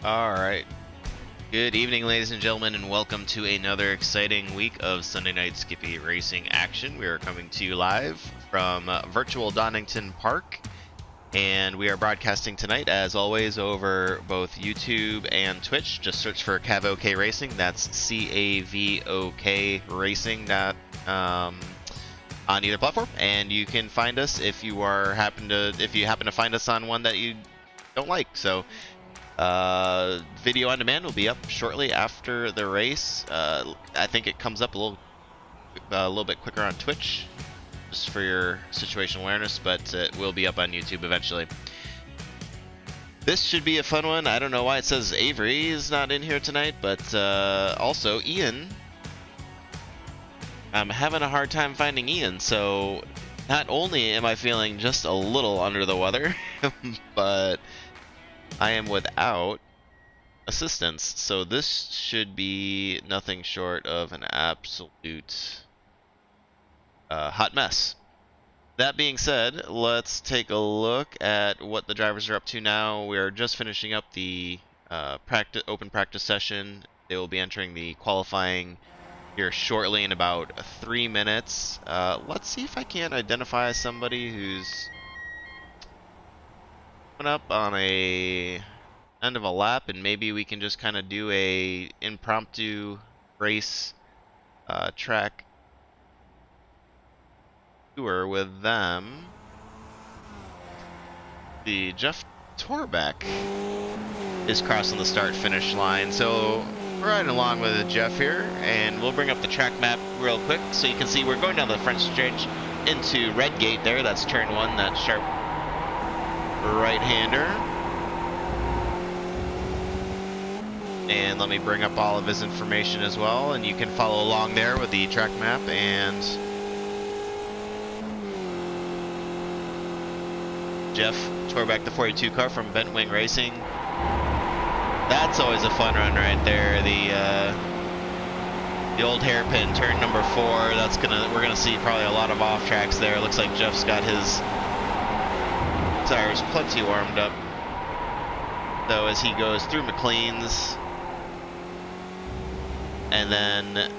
All right. Good evening, ladies and gentlemen, and welcome to another exciting week of Sunday Night Skippy Racing action. We are coming to you live from virtual Donington Park, and we are broadcasting tonight, as always, over both YouTube and Twitch. Just search for CAVOK Racing. That's CAVOK Racing. On either platform, and you can find us if you happen to find us on one that you don't like. So. Video on demand will be up shortly after the race. I think it comes up a little bit quicker on Twitch, just for your situational awareness, but it will be up on YouTube eventually. This should be a fun one. I don't know why it says Avery is not in here tonight, but also Ian. I'm having a hard time finding Ian, so not only am I feeling just a little under the weather, but I am without assistance, so this should be nothing short of an absolute hot mess. That being said, let's take a look at what the drivers are up to now. We are just finishing up the open practice session. They will be entering the qualifying here shortly in about 3 minutes. Let's see if I can identify somebody who's up on a end of a lap, and maybe we can just kind of do a impromptu race track tour with them. The Jeff Torbeck is crossing the start finish line, so we're riding along with Jeff here, and we'll bring up the track map real quick so you can see we're going down the front stretch into Red Gate there. That's turn 1, that sharp right-hander. And let me bring up all of his information as well, and you can follow along there with the track map. And Jeff Torbeck, the 42 car from Bent Wing Racing. That's always a fun run right there. The old hairpin, turn number 4. We're gonna see probably a lot of off tracks there. Looks like Jeff's got his tires plenty warmed up, though, as he goes through McLean's. And then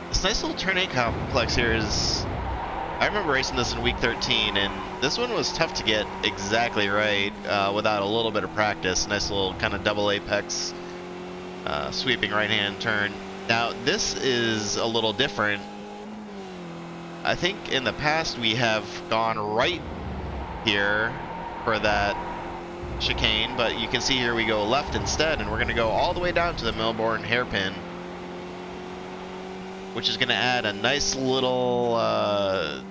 this nice little turn 8 complex here is, I remember racing this in week 13, and this one was tough to get exactly right without a little bit of practice. Nice little kind of double apex sweeping right hand turn. Now this is a little different. I think in the past we have gone right here for that chicane, but you can see here we go left instead, and we're going to go all the way down to the Melbourne hairpin, which is going to add a nice little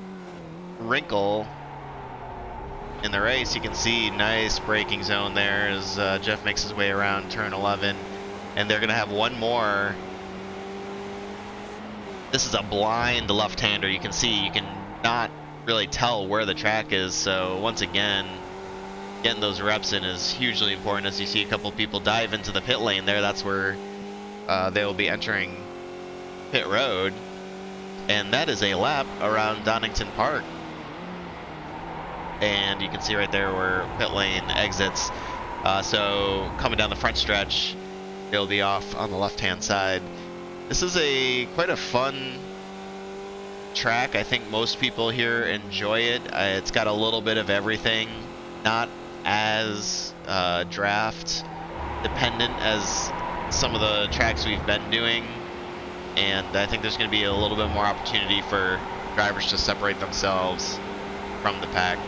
wrinkle in the race. You can see nice braking zone there as Jeff makes his way around turn 11, and they're going to have one more. This is a blind left-hander. You can see, you can not really tell where the track is, so once again, getting those reps in is hugely important. As you see a couple people dive into the pit lane there, that's where they will be entering pit road, and that is a lap around Donington Park. And you can see right there where pit lane exits. So coming down the front stretch, they'll be off on the left-hand side. This is quite a fun track. I think most people here enjoy it. It's got a little bit of everything, not as draft dependent as some of the tracks we've been doing, and I think there's going to be a little bit more opportunity for drivers to separate themselves from the pack.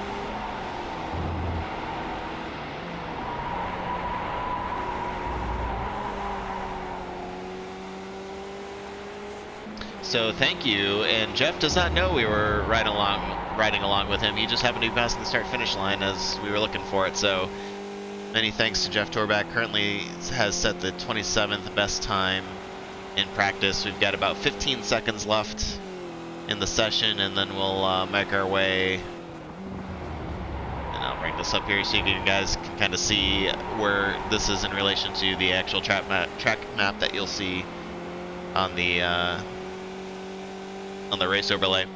So thank you, and Jeff does not know we were riding along with him. He just happened to be passing the start-finish line as we were looking for it. So many thanks to Jeff Torbeck. Currently has set the 27th best time in practice. We've got about 15 seconds left in the session, and then we'll make our way. And I'll bring this up here so you guys can kind of see where this is in relation to the actual track map that you'll see on the race overlay.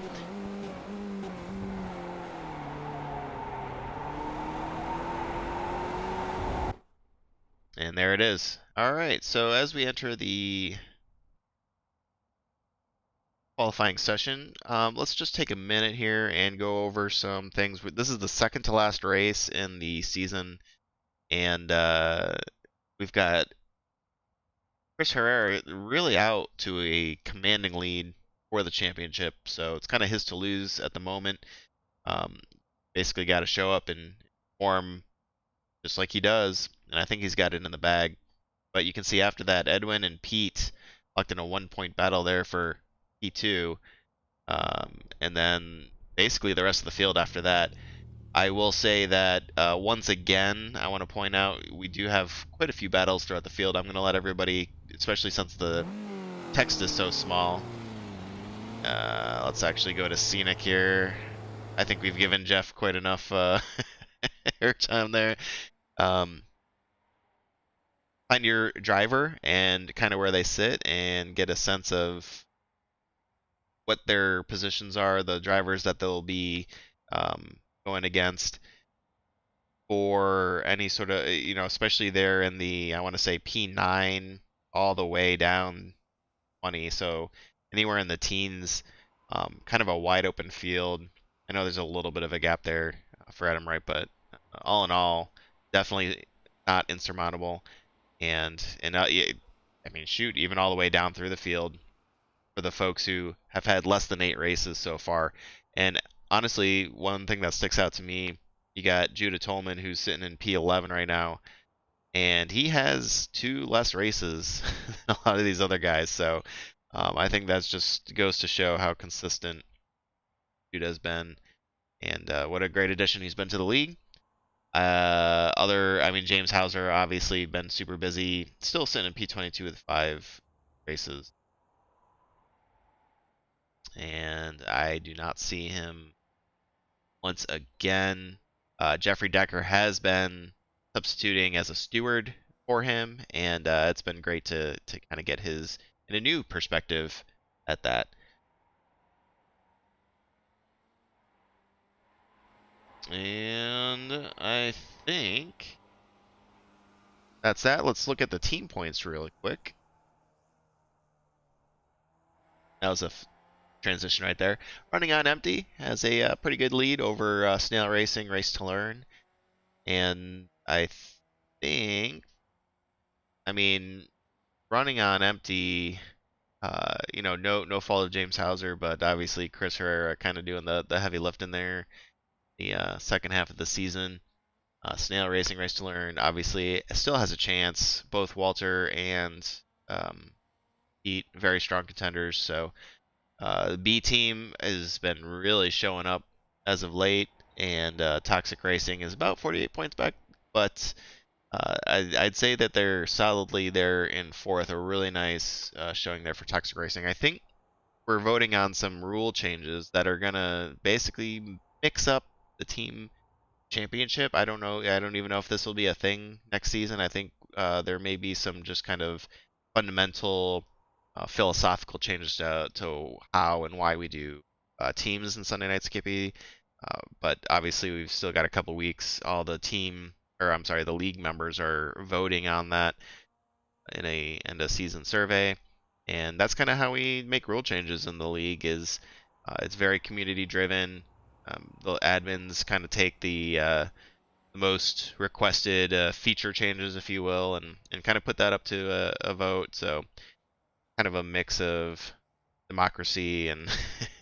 And there it is. All right, so as we enter the qualifying session, let's just take a minute here and go over some things. This is the second to last race in the season, and we've got Chris Herrera really out to a commanding lead for the championship, so it's kind of his to lose at the moment. Um, Basically got to show up and perform just like he does, and I think he's got it in the bag. But you can see after that, Edwin and Pete locked in a 1-point battle there for P2, and then basically the rest of the field after that. I will say that once again, I want to point out we do have quite a few battles throughout the field. I'm going to let everybody, especially since the text is so small. Let's actually go to Scenic here. I think we've given Jeff quite enough airtime there. Find your driver and kind of where they sit and get a sense of what their positions are, the drivers that they'll be going against for any sort of, especially there in the, I want to say P9 all the way down 20. So anywhere in the teens, kind of a wide open field. I know there's a little bit of a gap there for Adam Wright, but all in all, definitely not insurmountable. And I mean, shoot, even all the way down through the field for the folks who have had less than 8 races so far. And honestly, one thing that sticks out to me, you got Judah Tolman, who's sitting in P11 right now, and he has 2 less races than a lot of these other guys. So I think that's just goes to show how consistent Judah has been, and what a great addition he's been to the league. I mean, James Hauser obviously been super busy, still sitting in P22 with 5 races. And I do not see him once again. Jeffrey Decker has been substituting as a steward for him, and it's been great to kind of get his in a new perspective at that. And I think that's that. Let's look at the team points really quick. That was a transition right there. Running on Empty has a pretty good lead over Snail Racing, Race to Learn. And I think, I mean, running on Empty, no fault of James Hauser, but obviously Chris Herrera kind of doing the heavy lifting there the second half of the season. Snail Racing, Race to Learn, obviously still has a chance. Both Walter and Pete, very strong contenders. So the B team has been really showing up as of late, and Toxic Racing is about 48 points back, but I'd say that they're solidly there in 4th. A really nice showing there for Toxic Racing. I think we're voting on some rule changes that are gonna basically mix up the team championship. I don't know. I don't even know if this will be a thing next season. I think there may be some just kind of fundamental philosophical changes to how and why we do teams in Sunday Night Skippy. But obviously, we've still got a couple weeks. All the the league members are voting on that in a end of season survey, and that's kind of how we make rule changes in the league. It's very community driven. The admins kind of take the most requested feature changes, if you will, and kind of put that up to a vote. So kind of a mix of democracy and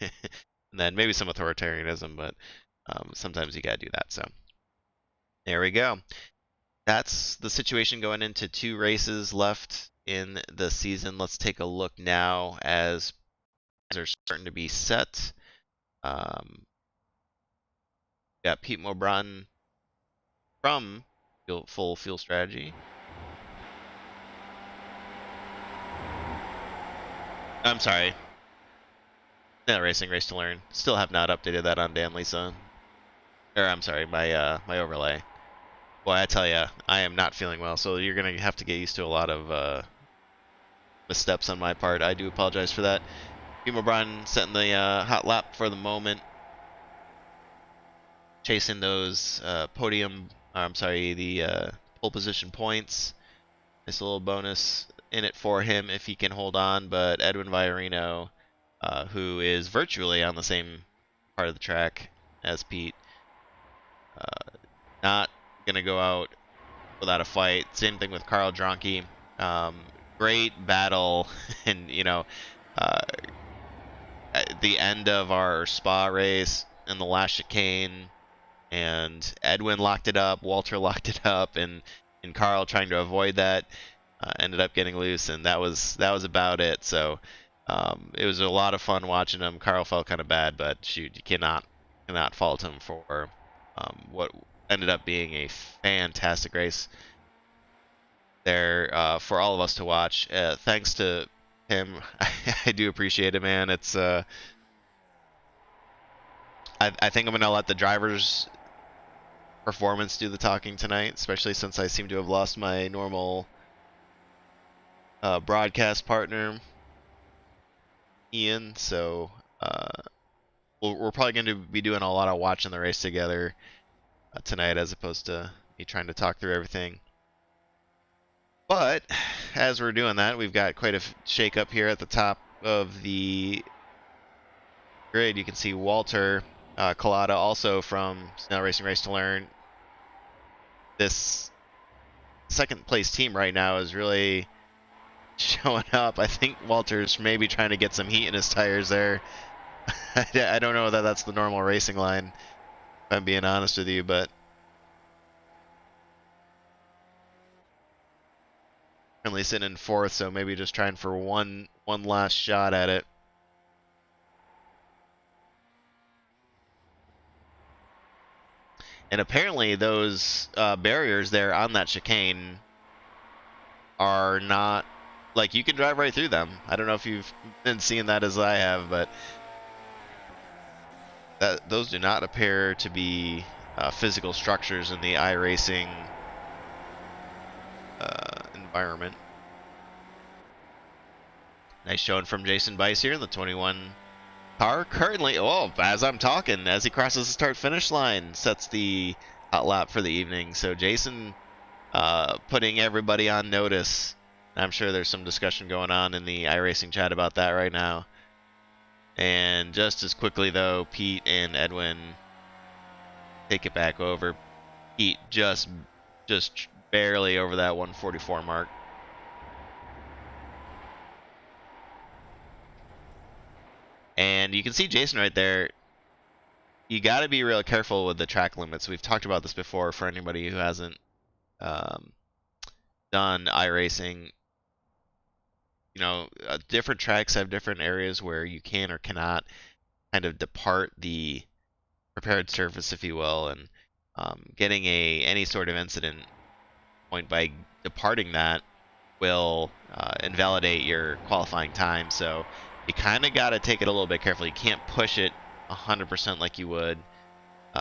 and then maybe some authoritarianism, but sometimes you gotta do that. So there we go. That's the situation going into 2 races left in the season. Let's take a look now as they're starting to be set. Got Pete Mobran from Full Fuel Strategy. I'm sorry. No, Racing Race to Learn. Still have not updated that on Dan Lisa. Or I'm sorry, my overlay. Boy, I tell ya, I am not feeling well, so you're gonna have to get used to a lot of missteps on my part. I do apologize for that. Pete Mobran setting the hot lap for the moment. Chasing those the pole position points. Nice little bonus in it for him if he can hold on, but Edwin Viorino, who is virtually on the same part of the track as Pete, not going to go out without a fight. Same thing with Carl Dronke. Great battle, and at the end of our spa race in the last chicane, and Edwin locked it up, Walter locked it up, and Carl, trying to avoid that, ended up getting loose, and that was about it. So it was a lot of fun watching him. Carl felt kind of bad, but shoot, you cannot fault him for what ended up being a fantastic race there for all of us to watch. Thanks to him. I do appreciate it, man. It's I think I'm gonna let the drivers' performance do the talking tonight, especially since I seem to have lost my normal broadcast partner, Ian. So we're probably going to be doing a lot of watching the race together tonight, as opposed to me trying to talk through everything. But as we're doing that, we've got quite a shake up here at the top of the grid. You can see Walter Collada, also from Snell Racing Race to Learn. This second place team right now is really showing up. I think Walter's maybe trying to get some heat in his tires there. I don't know that that's the normal racing line, if I'm being honest with you, but currently sitting in fourth, so maybe just trying for one last shot at it. And apparently those barriers there on that chicane are not, like, you can drive right through them. I don't know if you've been seeing that as I have, but those do not appear to be physical structures in the iRacing environment. Nice showing from Jason Bice here in the 21 car. Currently, as I'm talking, as he crosses the start-finish line, sets the hot lap for the evening. So Jason putting everybody on notice. I'm sure there's some discussion going on in the iRacing chat about that right now. And just as quickly, though, Pete and Edwin take it back over. Pete just barely over that 144 mark. And you can see Jason right there. You got to be real careful with the track limits. We've talked about this before for anybody who hasn't done iRacing. You know, different tracks have different areas where you can or cannot kind of depart the prepared surface, if you will, and getting any sort of incident point by departing that will invalidate your qualifying time. So you kind of got to take it a little bit carefully. You can't push it 100% like you would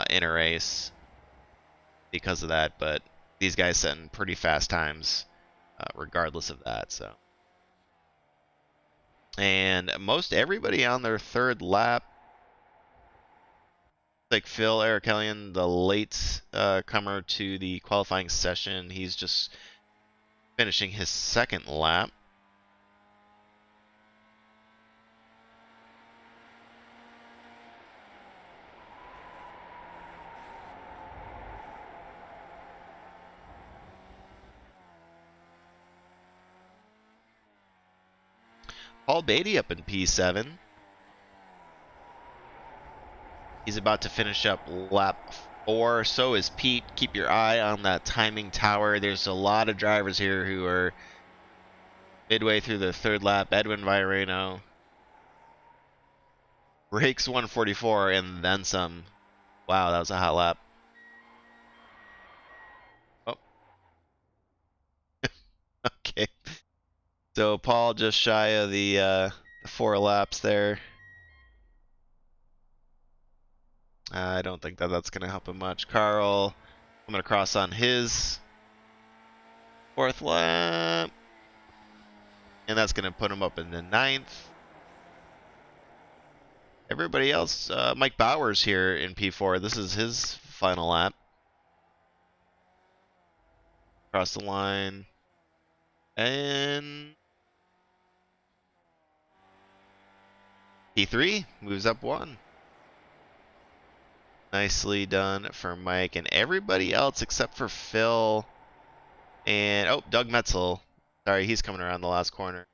in a race because of that, but these guys setting pretty fast times regardless of that. So, and most everybody on their third lap, like Phil Erikellian, the late comer to the qualifying session, he's just finishing his second lap. Paul Beatty up in P7. He's about to finish up lap 4. So is Pete. Keep your eye on that timing tower. There's a lot of drivers here who are midway through the third lap. Edwin Viorino breaks 144 and then some. Wow, that was a hot lap. Oh. Okay. So Paul just shy of the 4 laps there. I don't think that's going to help him much. Carl, I'm going to cross on his 4th lap. And that's going to put him up in the 9th. Everybody else, Mike Bowers here in P4. This is his final lap. Cross the line. And P3 moves up one. Nicely done for Mike and everybody else except for Phil and Doug Metzel. Sorry, he's coming around the last corner.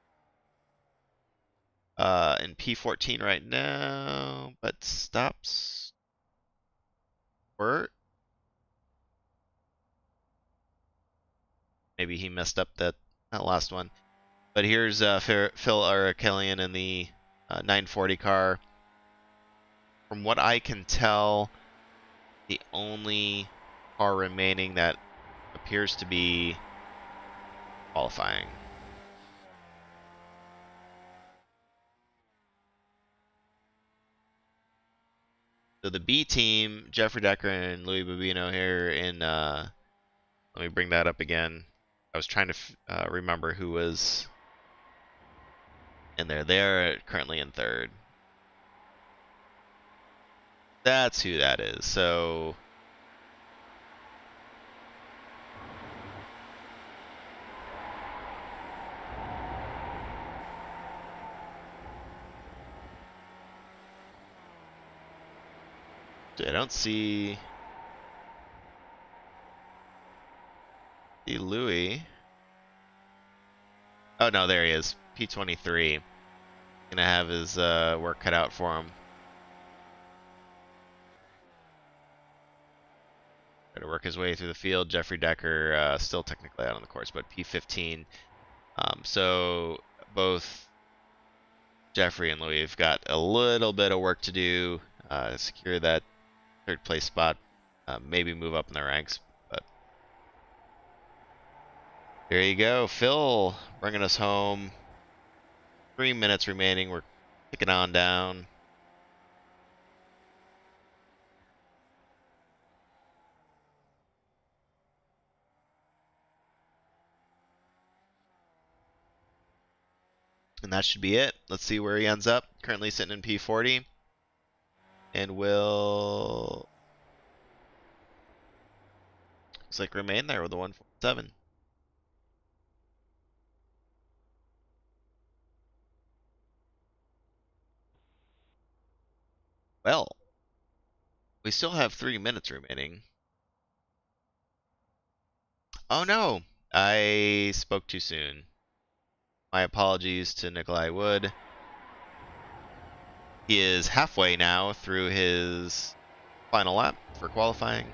In P14 right now, but stops. Or maybe he messed up that last one. But here's Phil Arakelian in the 940 car. From what I can tell, the only car remaining that appears to be qualifying. So the B team, Jeffrey Decker and Louis Bobino here in, let me bring that up again. I was trying to remember who was in there. They're currently in third. That's who that is. So I don't see Louis. Oh no, there he is. P23. Gonna have his work cut out for him. Try to work his way through the field. Jeffrey Decker still technically out on the course, but P15. So both Jeffrey and Louis have got a little bit of work to do to secure that third place spot. Maybe move up in the ranks, but there you go. Phil bringing us home. 3 minutes remaining. We're ticking on down. And that should be it. Let's see where he ends up. Currently sitting in P40. And will... looks like remain there with the 147. Well, we still have 3 minutes remaining. Oh no! I spoke too soon. My apologies to Nikolai Wood. He is halfway now through his final lap for qualifying.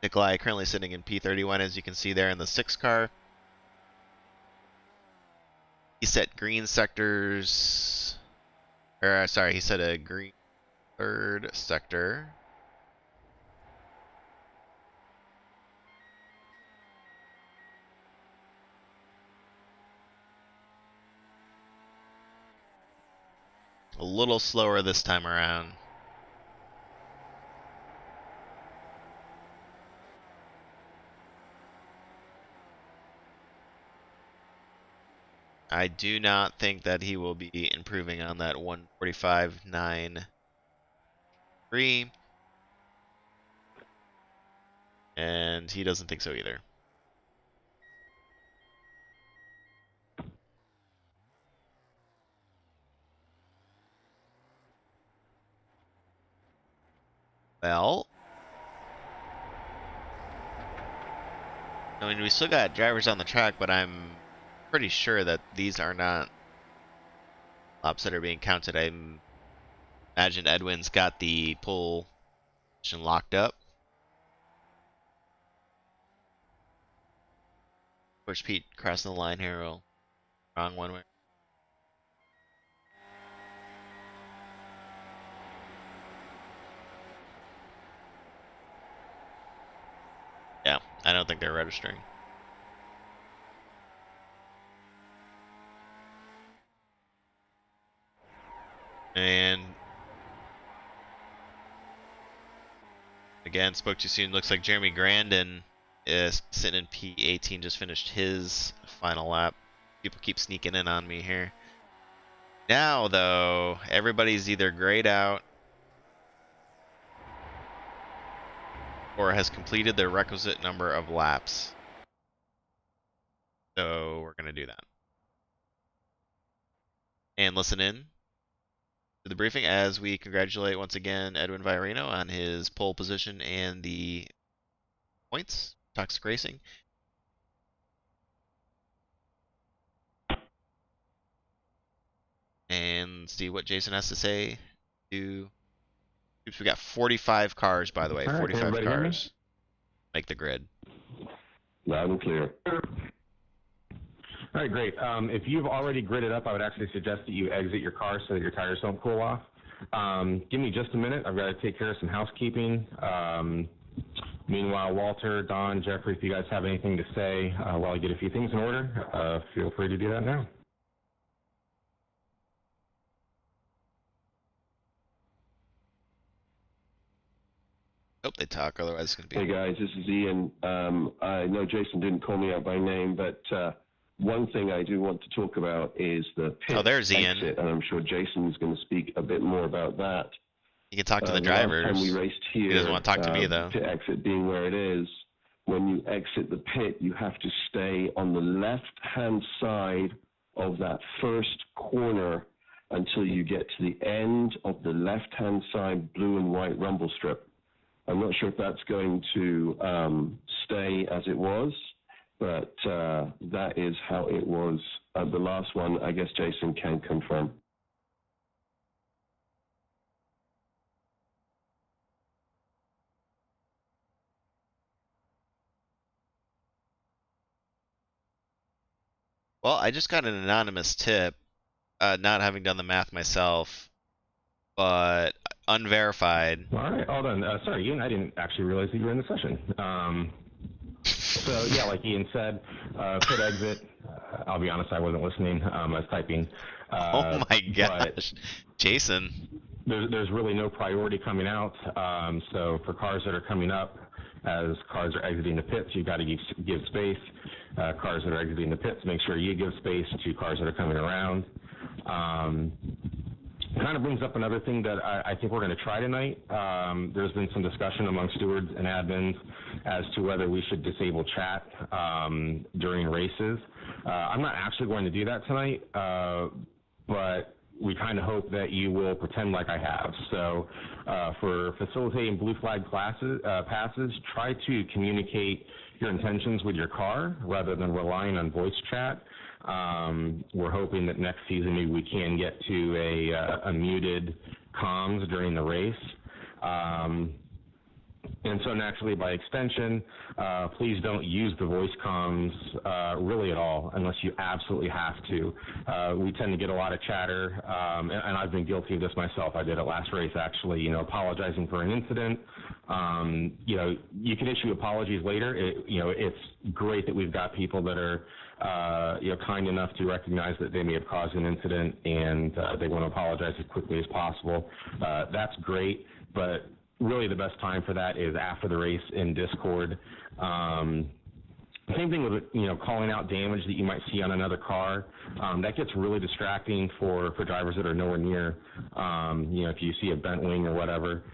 Nikolai currently sitting in P31, as you can see there in the 6 car. He set green sectors, or sorry, he set a green third sector. A little slower this time around. I do not think that he will be improving on that 145.93. And he doesn't think so either. Well, I mean, we still got drivers on the track, but I'm pretty sure that these are not laps that are being counted. I imagine Edwin's got the pole position locked up. Of course, Pete crossing the line here. Well, wrong one way. Yeah, I don't think they're registering. And again, spoke too soon. Looks like Jeremy Grandin is sitting in P18, just finished his final lap. People keep sneaking in on me here. Now, though, everybody's either grayed out or has completed the requisite number of laps. So we're going to do that. And listen in to the briefing as we congratulate once again Edwin Viorino on his pole position and the points, Toxic Racing. And see what Jason has to say. We got 45 cars, by the way. All right, 45 cars make the grid. Loud and clear. All right, great. If you've already gridded up, I would actually suggest that you exit your car so that your tires don't cool off. Give me just a minute. I've got to take care of some housekeeping. Meanwhile, Walter, Don, Jeffrey, if you guys have anything to say while I get a few things in order, feel free to do that now. Hope they talk, otherwise it's going to be... Hey guys, this is Ian. I know Jason didn't call me out by name, but one thing I do want to talk about is the pit there's Ian. exit, and I'm sure Jason's going to speak a bit more about that. You can talk to the drivers. Last time we raced here, he doesn't want to talk to me, though. Pit exit being where it is, when you exit the pit, you have to stay on the left-hand side of that first corner until you get to the end of the left-hand side blue and white rumble strip. I'm not sure if that's going to stay as it was, but that is how it was. The last one, I guess Jason can confirm. Well, I just got an anonymous tip, not having done the math myself, but unverified. All right, hold on. Sorry, Ian, I didn't actually realize that you were in the session. So, yeah, like Ian said, pit exit. I'll be honest, I wasn't listening. I was typing. Oh, my gosh. Jason. There's really no priority coming out. So for cars that are coming up, as cars are exiting the pits, you've got to give space. Cars that are exiting the pits, make sure you give space to cars that are coming around. Kind of brings up another thing that I think we're going to try tonight. There's been some discussion among stewards and admins as to whether we should disable chat during races. I'm not actually going to do that tonight, but we kind of hope that you will pretend like I have. So for facilitating blue flag passes, try to communicate your intentions with your car rather than relying on voice chat. We're hoping that next season maybe we can get to a muted comms during the race. And so naturally, by extension, please don't use the voice comms really at all unless you absolutely have to. We tend to get a lot of chatter, and I've been guilty of this myself. I did it last race, actually, apologizing for an incident. You can issue apologies later. It's great that we've got people that are kind enough to recognize that they may have caused an incident and they want to apologize as quickly as possible. That's great, but really the best time for that is after the race in Discord. Same thing with calling out damage that you might see on another car. That gets really distracting for drivers that are nowhere near. If you see a bent wing or whatever,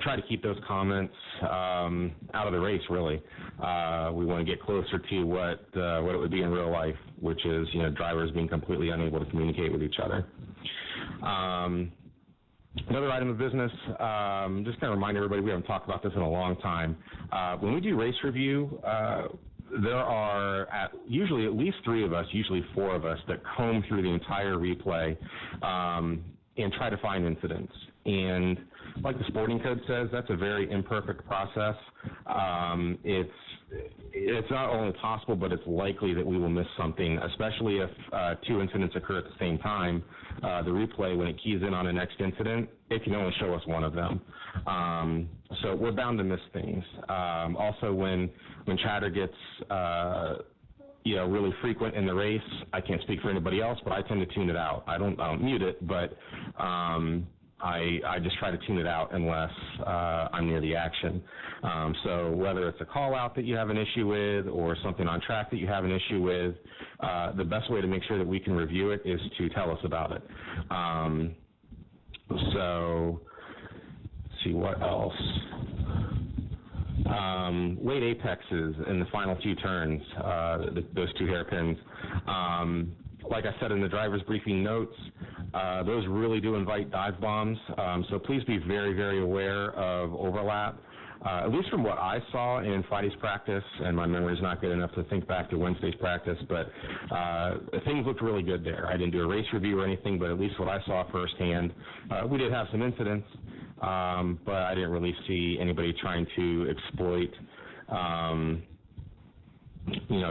try to keep those comments out of the race. Really, we want to get closer to what it would be in real life, which is drivers being completely unable to communicate with each other. Another item of business, just kind of remind everybody, we haven't talked about this in a long time. When we do race review, there are usually at least 3 of us, usually 4 of us, that comb through the entire replay and try to find incidents. And like the sporting code says, that's a very imperfect process. It's not only possible, but it's likely that we will miss something, especially if 2 incidents occur at the same time. The replay, when it keys in on the next incident, it can only show us one of them. So we're bound to miss things. Also, when chatter gets really frequent in the race, I can't speak for anybody else, but I tend to tune it out. I don't mute it, but I just try to tune it out unless I'm near the action. So whether it's a call out that you have an issue with or something on track that you have an issue with, the best way to make sure that we can review it is to tell us about it. So see what else. Late apexes in the final few turns, those two hairpins. Like I said in the driver's briefing notes, those really do invite dive bombs, so please be very, very aware of overlap. At least from what I saw in Friday's practice, and my memory's not good enough to think back to Wednesday's practice, but things looked really good there. I didn't do a race review or anything, but at least what I saw firsthand, we did have some incidents, but I didn't really see anybody trying to exploit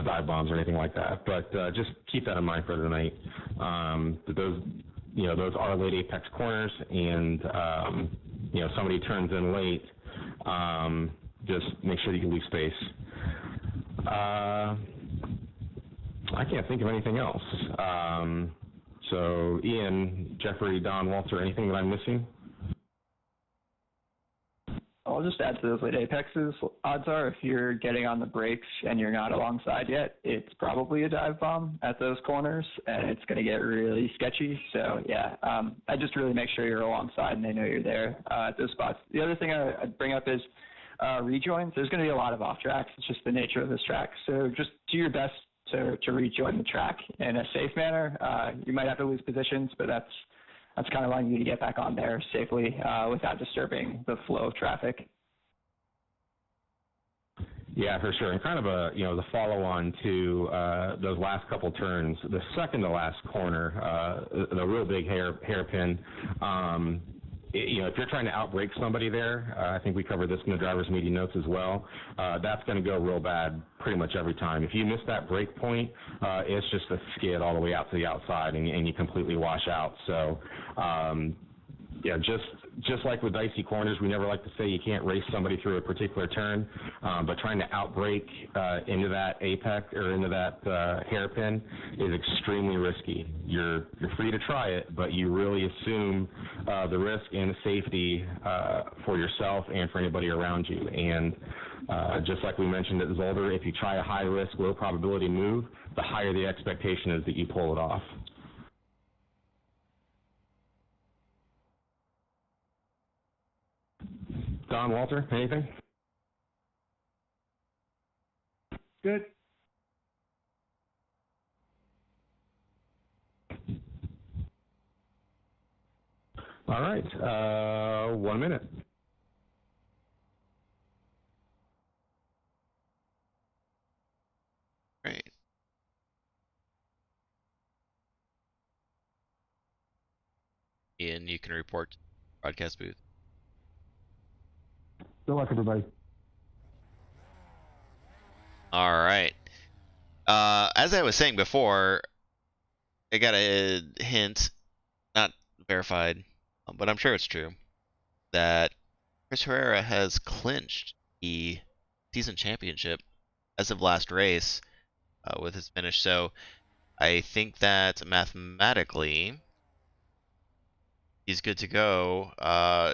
dive bombs or anything like that. But just keep that in mind for tonight. Those are late apex corners, and somebody turns in late, just make sure that you leave space. I can't think of anything else. So Ian, Jeffrey, Don, Walter, anything that I'm missing? I'll just add to those late apexes. Odds are if you're getting on the brakes and you're not alongside yet, it's probably a dive bomb at those corners, and it's going to get really sketchy. So, yeah, I just really make sure you're alongside and they know you're there at those spots. The other thing I'd bring up is rejoins. There's going to be a lot of off tracks. It's just the nature of this track. So just do your best to rejoin the track in a safe manner. You might have to lose positions, but that's kind of allowing you to get back on there safely without disturbing the flow of traffic. Yeah, for sure. And kind of the follow-on to those last couple turns, the second to last corner, the real big hairpin, if you're trying to outbrake somebody there, I think we covered this in the driver's meeting notes as well, that's going to go real bad pretty much every time. If you miss that break point, it's just a skid all the way out to the outside, and you completely wash out. So, just like with dicey corners, we never like to say you can't race somebody through a particular turn, but trying to outbrake into that apex or into that hairpin is extremely risky. You're free to try it, but you really assume the risk and the safety for yourself and for anybody around you. And just like we mentioned at Zolder, if you try a high-risk, low-probability move, the higher the expectation is that you pull it off. Don, Walter, anything? Good. All right, 1 minute. Great. Ian, you can report to the broadcast booth. Good luck, everybody. All right. As I was saying before, I got a hint, not verified, but I'm sure it's true, that Chris Herrera has clinched the season championship as of last race with his finish. So I think that mathematically he's good to go,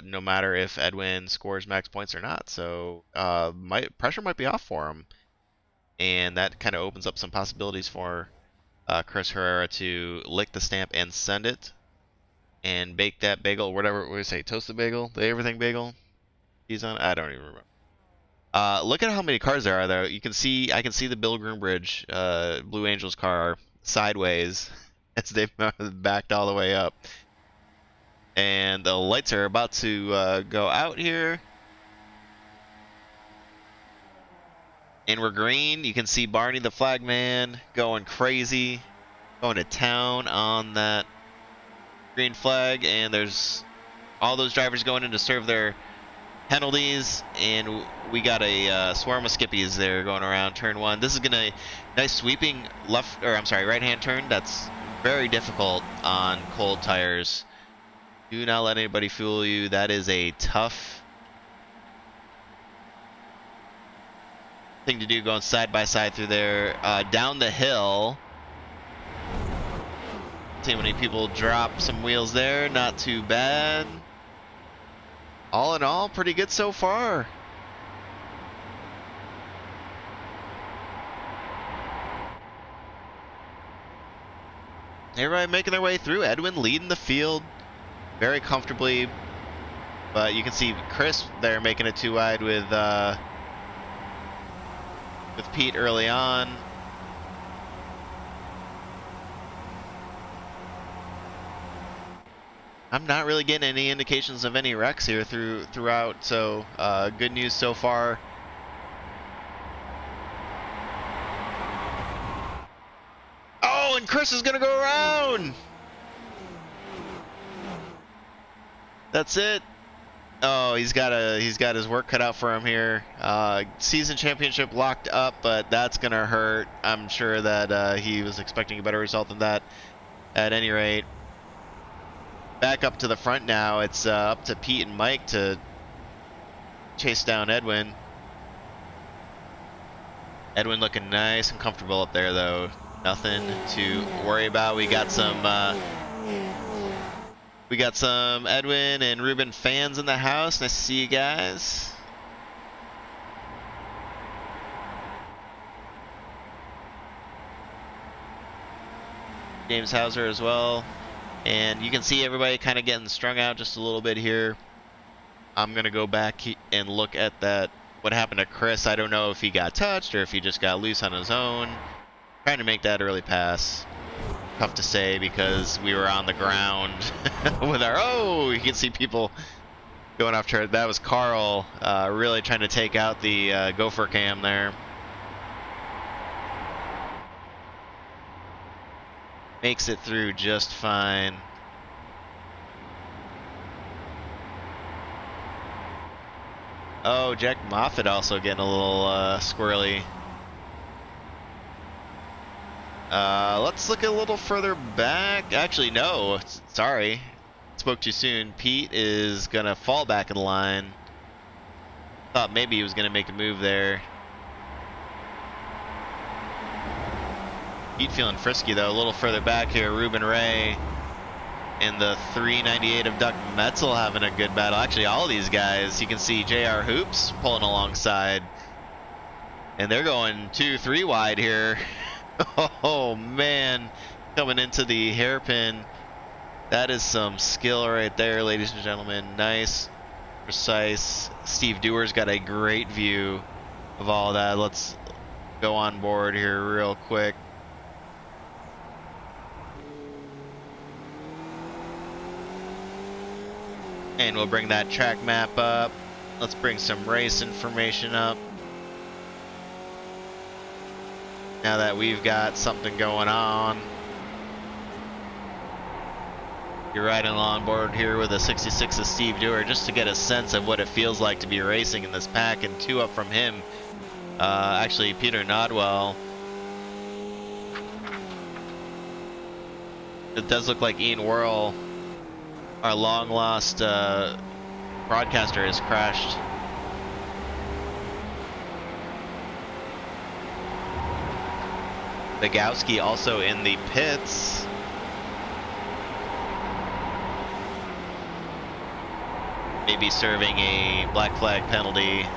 no matter if Edwin scores max points or not. So pressure might be off for him, and that kind of opens up some possibilities for Chris Herrera to lick the stamp and send it, and bake that bagel, whatever we say, toast the bagel, the everything bagel. He's on. I don't even remember. Look at how many cars there are, though. I can see the Bill Groombridge Blue Angels car sideways as they've backed all the way up. And the lights are about to go out here. And we're green. You can see Barney the flagman going crazy, going to town on that green flag. And there's all those drivers going in to serve their penalties. And we got a swarm of Skippies there going around turn one. This is going to nice sweeping right-hand turn. That's very difficult on cold tires. Do not let anybody fool you. That is a tough thing to do, going side by side through there. Down the hill. See how many people drop some wheels there. Not too bad. All in all, pretty good so far. Everybody making their way through. Edwin leading the field very comfortably. But you can see Chris there making it too wide with Pete early on. I'm not really getting any indications of any wrecks here throughout, so good news so far. Oh, and Chris is gonna go around. That's it. Oh, he's got his work cut out for him here. Season championship locked up, but that's gonna hurt. I'm sure that he was expecting a better result than that. At any rate, back up to the front now. It's up to Pete and Mike to chase down Edwin. Edwin looking nice and comfortable up there, though. Nothing to worry about. We got some Edwin and Ruben fans in the house. Nice to see you guys. James Hauser as well. And you can see everybody kind of getting strung out just a little bit here. I'm going to go back and look at what happened to Chris. I don't know if he got touched or if he just got loose on his own. Trying to make that early pass. Tough to say because we were on the ground with our, you can see people going off track. That was Carl really trying to take out the gopher cam there. Makes it through just fine. Oh, Jack Moffitt also getting a little squirrely. Let's look a little further back. Actually, no. Sorry. Spoke too soon. Pete is going to fall back in the line. Thought maybe he was going to make a move there. Pete feeling frisky, though. A little further back here. Ruben Ray and the 398 of Duck Metzel having a good battle. Actually, all of these guys. You can see JR Hoops pulling alongside. And they're going 2-3 wide here. Oh man, coming into the hairpin. That is some skill right there, ladies and gentlemen. Nice, precise. Steve Dewar's got a great view of all that. Let's go on board here real quick. And we'll bring that track map up. Let's bring some race information up. Now that we've got something going on. You're riding on board here with a 66 of Steve Dewar just to get a sense of what it feels like to be racing in this pack, and 2 up from him. Actually, Peter Nodwell. It does look like Ian Worrell, our long lost broadcaster, has crashed. Bogowski also in the pits. Maybe serving a black flag penalty.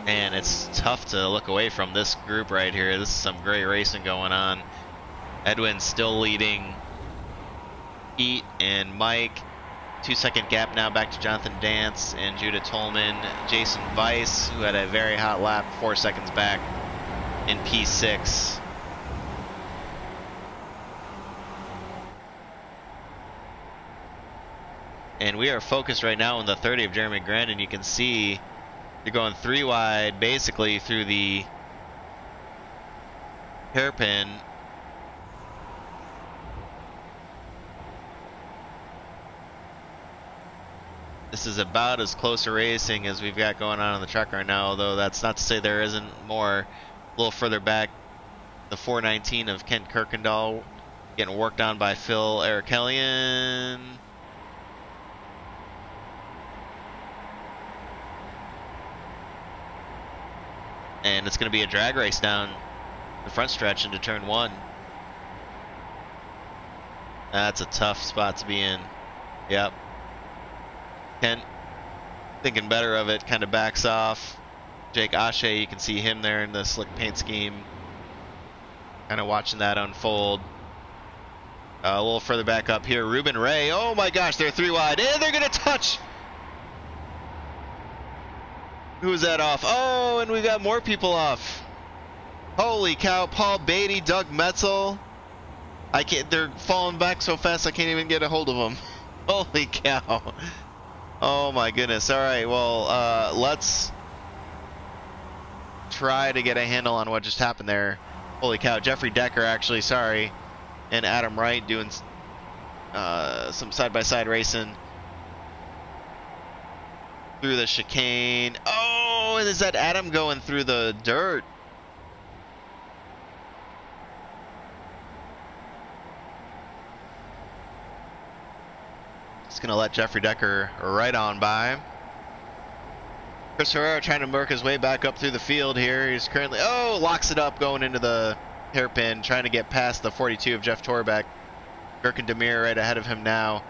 And it's tough to look away from this group right here. This is some great racing going on. Edwin's still leading Pete and Mike. 2-second gap now back to Jonathan Dance and Judah Tolman. Jason Weiss, who had a very hot lap, 4 seconds back in P6. And we are focused right now on the 30 of Jeremy Grandin. You can see they're going 3 wide basically through the hairpin. This is about as close a racing as we've got going on the track right now, although that's not to say there isn't more. A little further back, the 419 of Kent Kirkendall getting worked on by Phil Erikelian. And it's going to be a drag race down the front stretch into turn 1. That's a tough spot to be in. Yep. Kent, thinking better of it, kind of backs off. Jake Ashe, you can see him there in the slick paint scheme. Kind of watching that unfold. A little further back up here, Ruben Ray. Oh my gosh, they're 3 wide, and they're gonna touch. Who's that off? Oh, and we got more people off. Holy cow! Paul Beatty, Doug Metzel. I can't. They're falling back so fast I can't even get a hold of them. Holy cow! Oh my goodness. All right. Well, let's try to get a handle on what just happened there. Holy cow! Jeffrey Decker, actually, sorry, and Adam Wright doing some side-by-side racing through the chicane. Oh, and is that Adam going through the dirt? Just gonna let Jeffrey Decker right on by. Chris Herrera trying to work his way back up through the field here. He's currently, oh, locks it up going into the hairpin, trying to get past the 42 of Jeff Torbeck. Gurkan Demir right ahead of him now.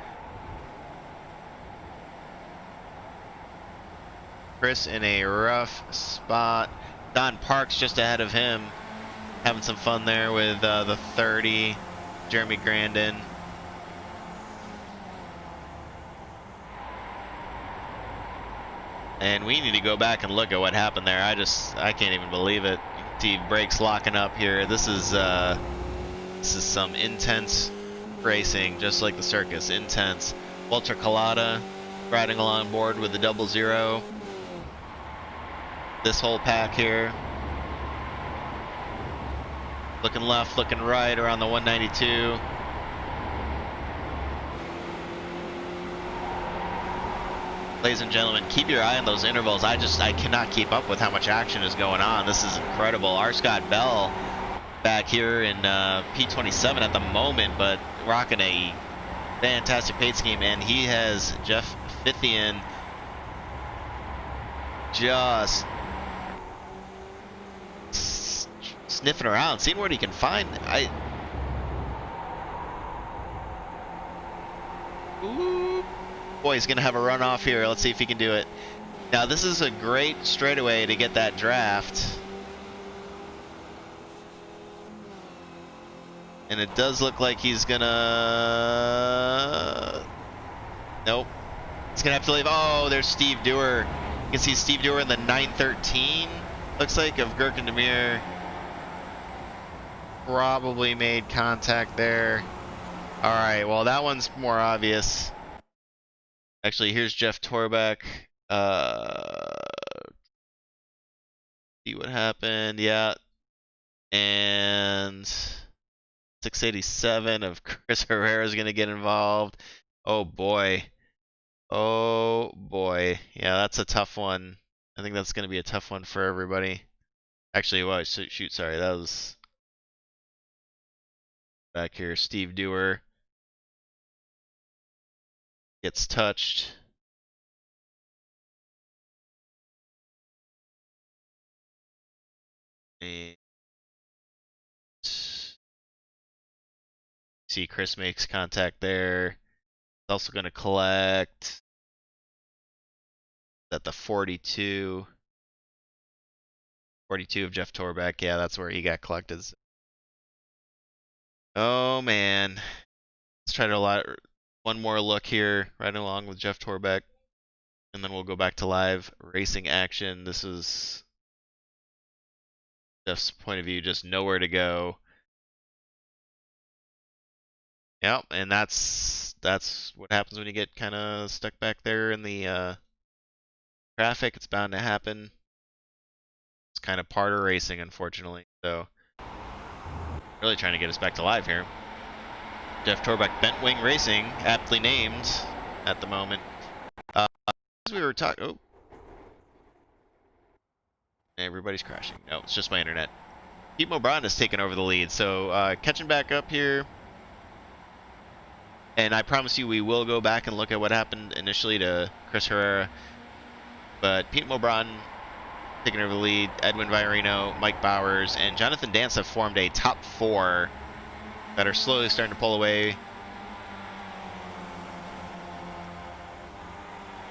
Chris in a rough spot. Don Parks just ahead of him, having some fun there with the 30, Jeremy Grandin. And we need to go back and look at what happened there. I can't even believe it. You can see brakes locking up here. This is some intense racing, just like the circus. Intense. Walter Collada riding along board with the 00. This whole pack here. Looking left, looking right around the 192. Ladies and gentlemen, keep your eye on those intervals. I cannot keep up with how much action is going on. This is incredible. R. Scott Bell back here in P27 at the moment, but rocking a fantastic paint scheme, and he has Jeff Fithian just sniffing around, seeing what he can find. Ooh. Boy, he's gonna have a runoff here. Let's see if he can do it. Now this is a great straightaway to get that draft. And it does look like he's gonna... Nope. He's gonna have to leave. Oh, there's Steve Dewar. You can see Steve Dewar in the 913, looks like, of Gurkan Demir. Probably made contact there. Alright, well that one's more obvious. Actually, here's Jeff Torbeck. See what happened. Yeah. And 687 of Chris Herrera is going to get involved. Oh boy. Oh boy. Yeah, that's a tough one. I think that's going to be a tough one for everybody. Actually, well, shoot, sorry. That was back here. Steve Dewar gets touched. And see, Chris makes contact there. He's also going to collect at the 42. 42 of Jeff Torbeck. Yeah, that's where he got collected. Oh man. Let's try to one more look here, riding along with Jeff Torbeck, and then we'll go back to live racing action. This is Jeff's point of view, just nowhere to go. Yep, and that's what happens when you get kind of stuck back there in the traffic. It's bound to happen. It's kind of part of racing, unfortunately. So, really trying to get us back to live here. Jeff Torbeck, Bent Wing Racing, aptly named at the moment. As we were talking, oh, everybody's crashing. No, it's just my internet. Pete Mobron has taken over the lead, so catching back up here. And I promise you, we will go back and look at what happened initially to Chris Herrera. But Pete Mobron taking over the lead. Edwin Viorino, Mike Bowers, and Jonathan Dance have formed a top 4 that are slowly starting to pull away.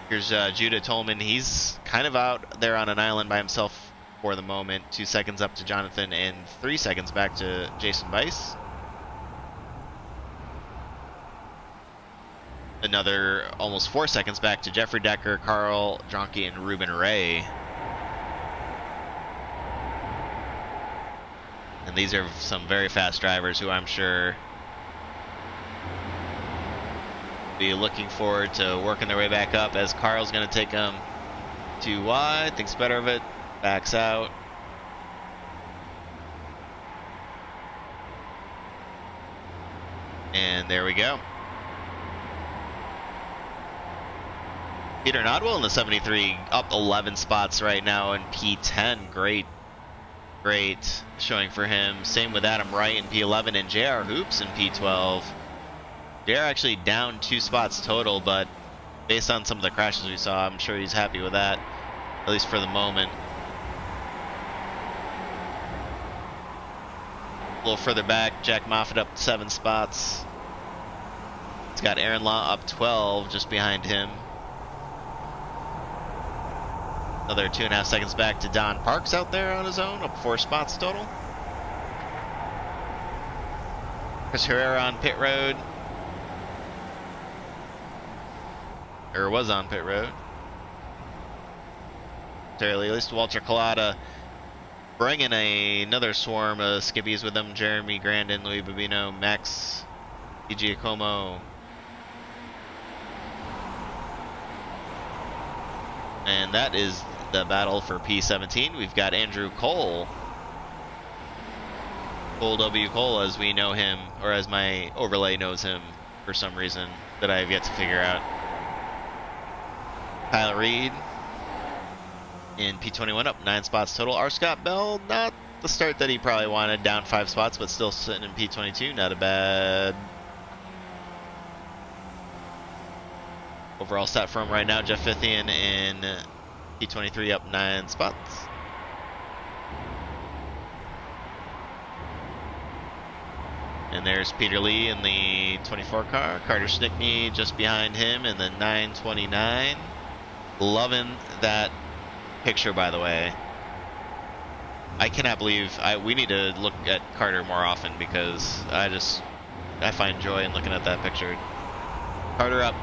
Here's Judah Tolman. He's kind of out there on an island by himself for the moment. 2 seconds up to Jonathan and 3 seconds back to Jason Bice. Another almost 4 seconds back to Jeffrey Decker, Carl Jonke, and Ruben Ray. And these are some very fast drivers who I'm sure be looking forward to working their way back up, as Carl's going to take them too wide, thinks better of it, backs out. And there we go. Peter Nodwell in the 73, up 11 spots right now in P10. Great showing for him. Same with Adam Wright in P11 and JR Hoops in P12. JR actually down 2 spots total, but based on some of the crashes we saw, I'm sure he's happy with that, at least for the moment. A little further back, Jack Moffitt up 7 spots. It's got Aaron Law up 12 just behind him. Another 2.5 seconds back to Don Parks out there on his own, up 4 spots total. Chris Herrera on pit road. Or was on pit road. At least Walter Collada bringing another swarm of Skippies with them. Jeremy Grandin, Louis Babino, Max Giacomo. And that is the battle for P17. We've got Andrew Cole. Cole W. Cole, as we know him, or as my overlay knows him for some reason that I have yet to figure out. Kyle Reed in P21, up 9 spots total. R. Scott Bell, not the start that he probably wanted, down 5 spots, but still sitting in P22. Not a bad overall stat for him right now. Jeff Fithian in P23, up 9 spots. And there's Peter Lee in the 24 car. Carter Stickney just behind him in the 929. Loving that picture, by the way. I cannot believe we need to look at Carter more often, because I find joy in looking at that picture. Carter up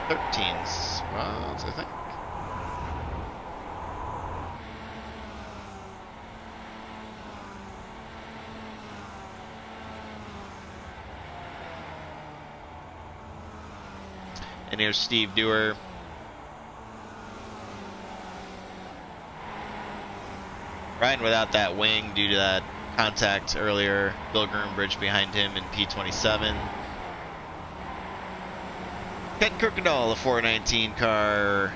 13 spots, I think. And here's Steve Dewar. Riding without that wing due to that contact earlier. Bill Groombridge behind him in P27. Ken Kirkendall, the 419 car,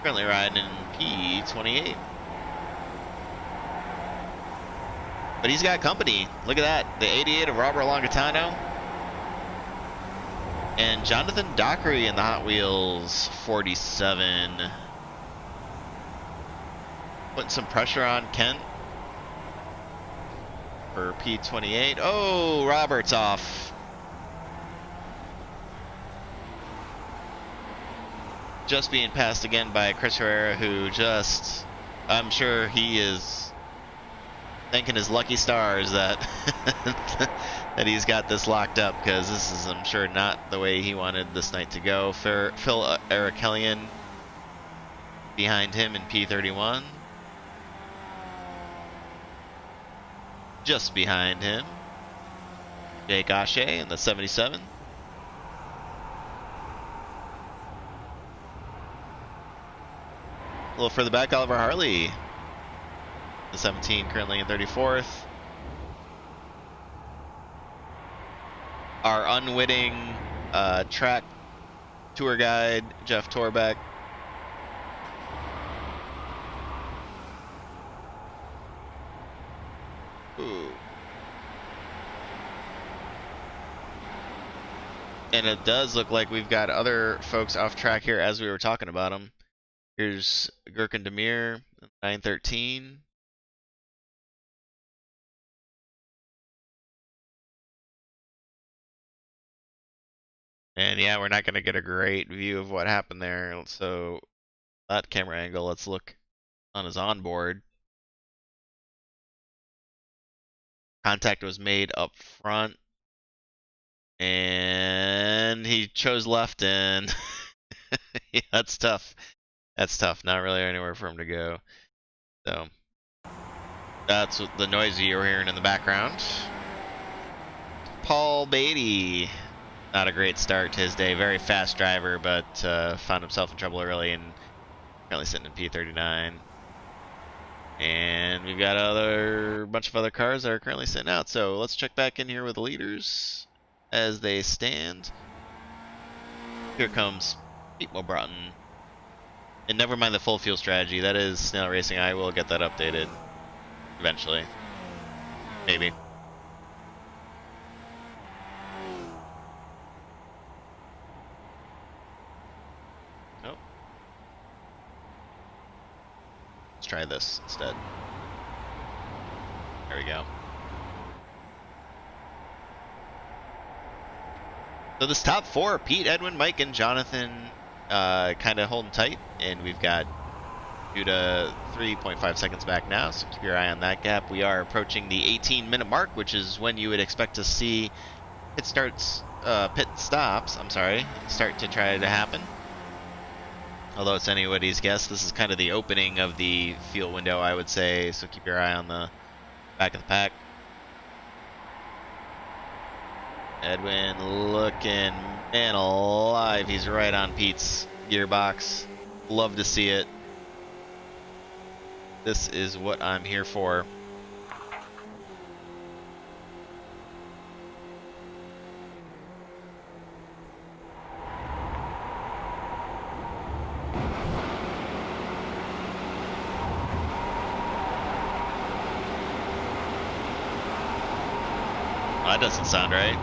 currently riding in P28. But he's got company. Look at that. The 88 of Robert Longatano. And Jonathan Dockery in the Hot Wheels 47. Putting some pressure on Kent for P28. Oh, Robert's off. Just being passed again by Chris Herrera, who just, I'm sure he is thanking his lucky stars that that he's got this locked up, because this is, I'm sure, not the way he wanted this night to go. Phil Arikelian behind him in P31. Just behind him, Jake Ashe in the 77. A little further back, Oliver Harley, the 17, currently in 34th. Our unwitting track tour guide, Jeff Torbeck. Ooh. And it does look like we've got other folks off track here as we were talking about them. Here's Gurkan Demir, 913. And yeah, we're not going to get a great view of what happened there. So that camera angle, let's look on his onboard. Contact was made up front. And he chose left, and yeah, that's tough. That's tough. Not really anywhere for him to go. So that's what the noise you're hearing in the background. Paul Beatty. Not a great start to his day. Very fast driver, but found himself in trouble early and currently sitting in P39. And we've got a bunch of other cars that are currently sitting out. So let's check back in here with the leaders as they stand. Here comes Pete Broughton. And never mind the full fuel strategy. That is Snail Racing. I will get that updated eventually. Maybe. Nope. Let's try this instead. There we go. So this top four, Pete, Edwin, Mike, and Jonathan, kind of holding tight. And we've got Judah 3.5 seconds back now, so keep your eye on that gap. We are approaching the 18-minute mark, which is when you would expect to see pit stops, start to try to happen. Although it's anybody's guess, this is kind of the opening of the fuel window, I would say, so keep your eye on the back of the pack. Edwin looking, man alive, he's right on Pete's gearbox. Love to see it. This is what I'm here for. Well, that doesn't sound right.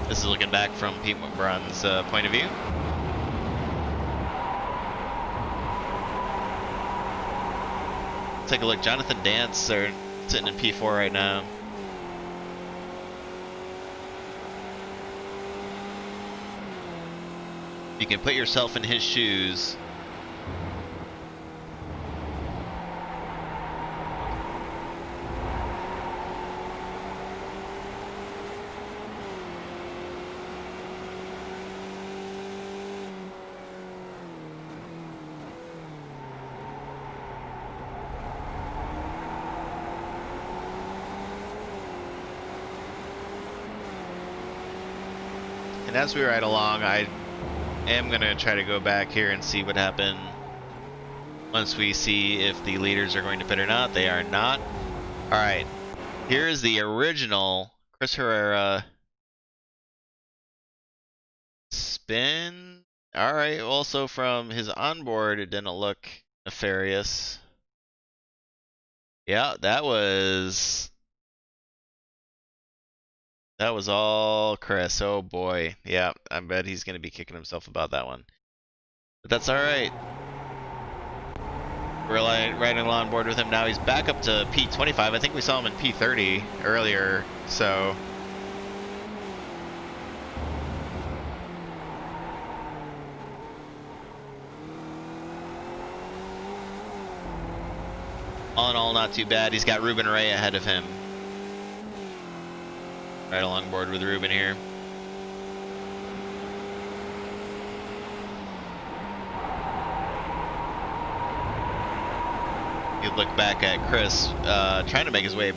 This is looking back from Pete Brun's point of view. Take a look. Jonathan Dance are sitting in P4 right now. You can put yourself in his shoes. And as we ride along, I am going to try to go back here and see what happened once we see if the leaders are going to pit or not. They are not. Alright, here is the original Chris Herrera spin. Alright, also from his onboard, it didn't look nefarious. Yeah, that was all Chris. Oh boy. Yeah, I bet he's going to be kicking himself about that one. But that's alright. We're riding along board with him now. He's back up to P25. I think we saw him in P30 earlier, so. All in all, not too bad. He's got Ruben Ray ahead of him. Right along board with Ruben here. You look back at Chris trying to make his way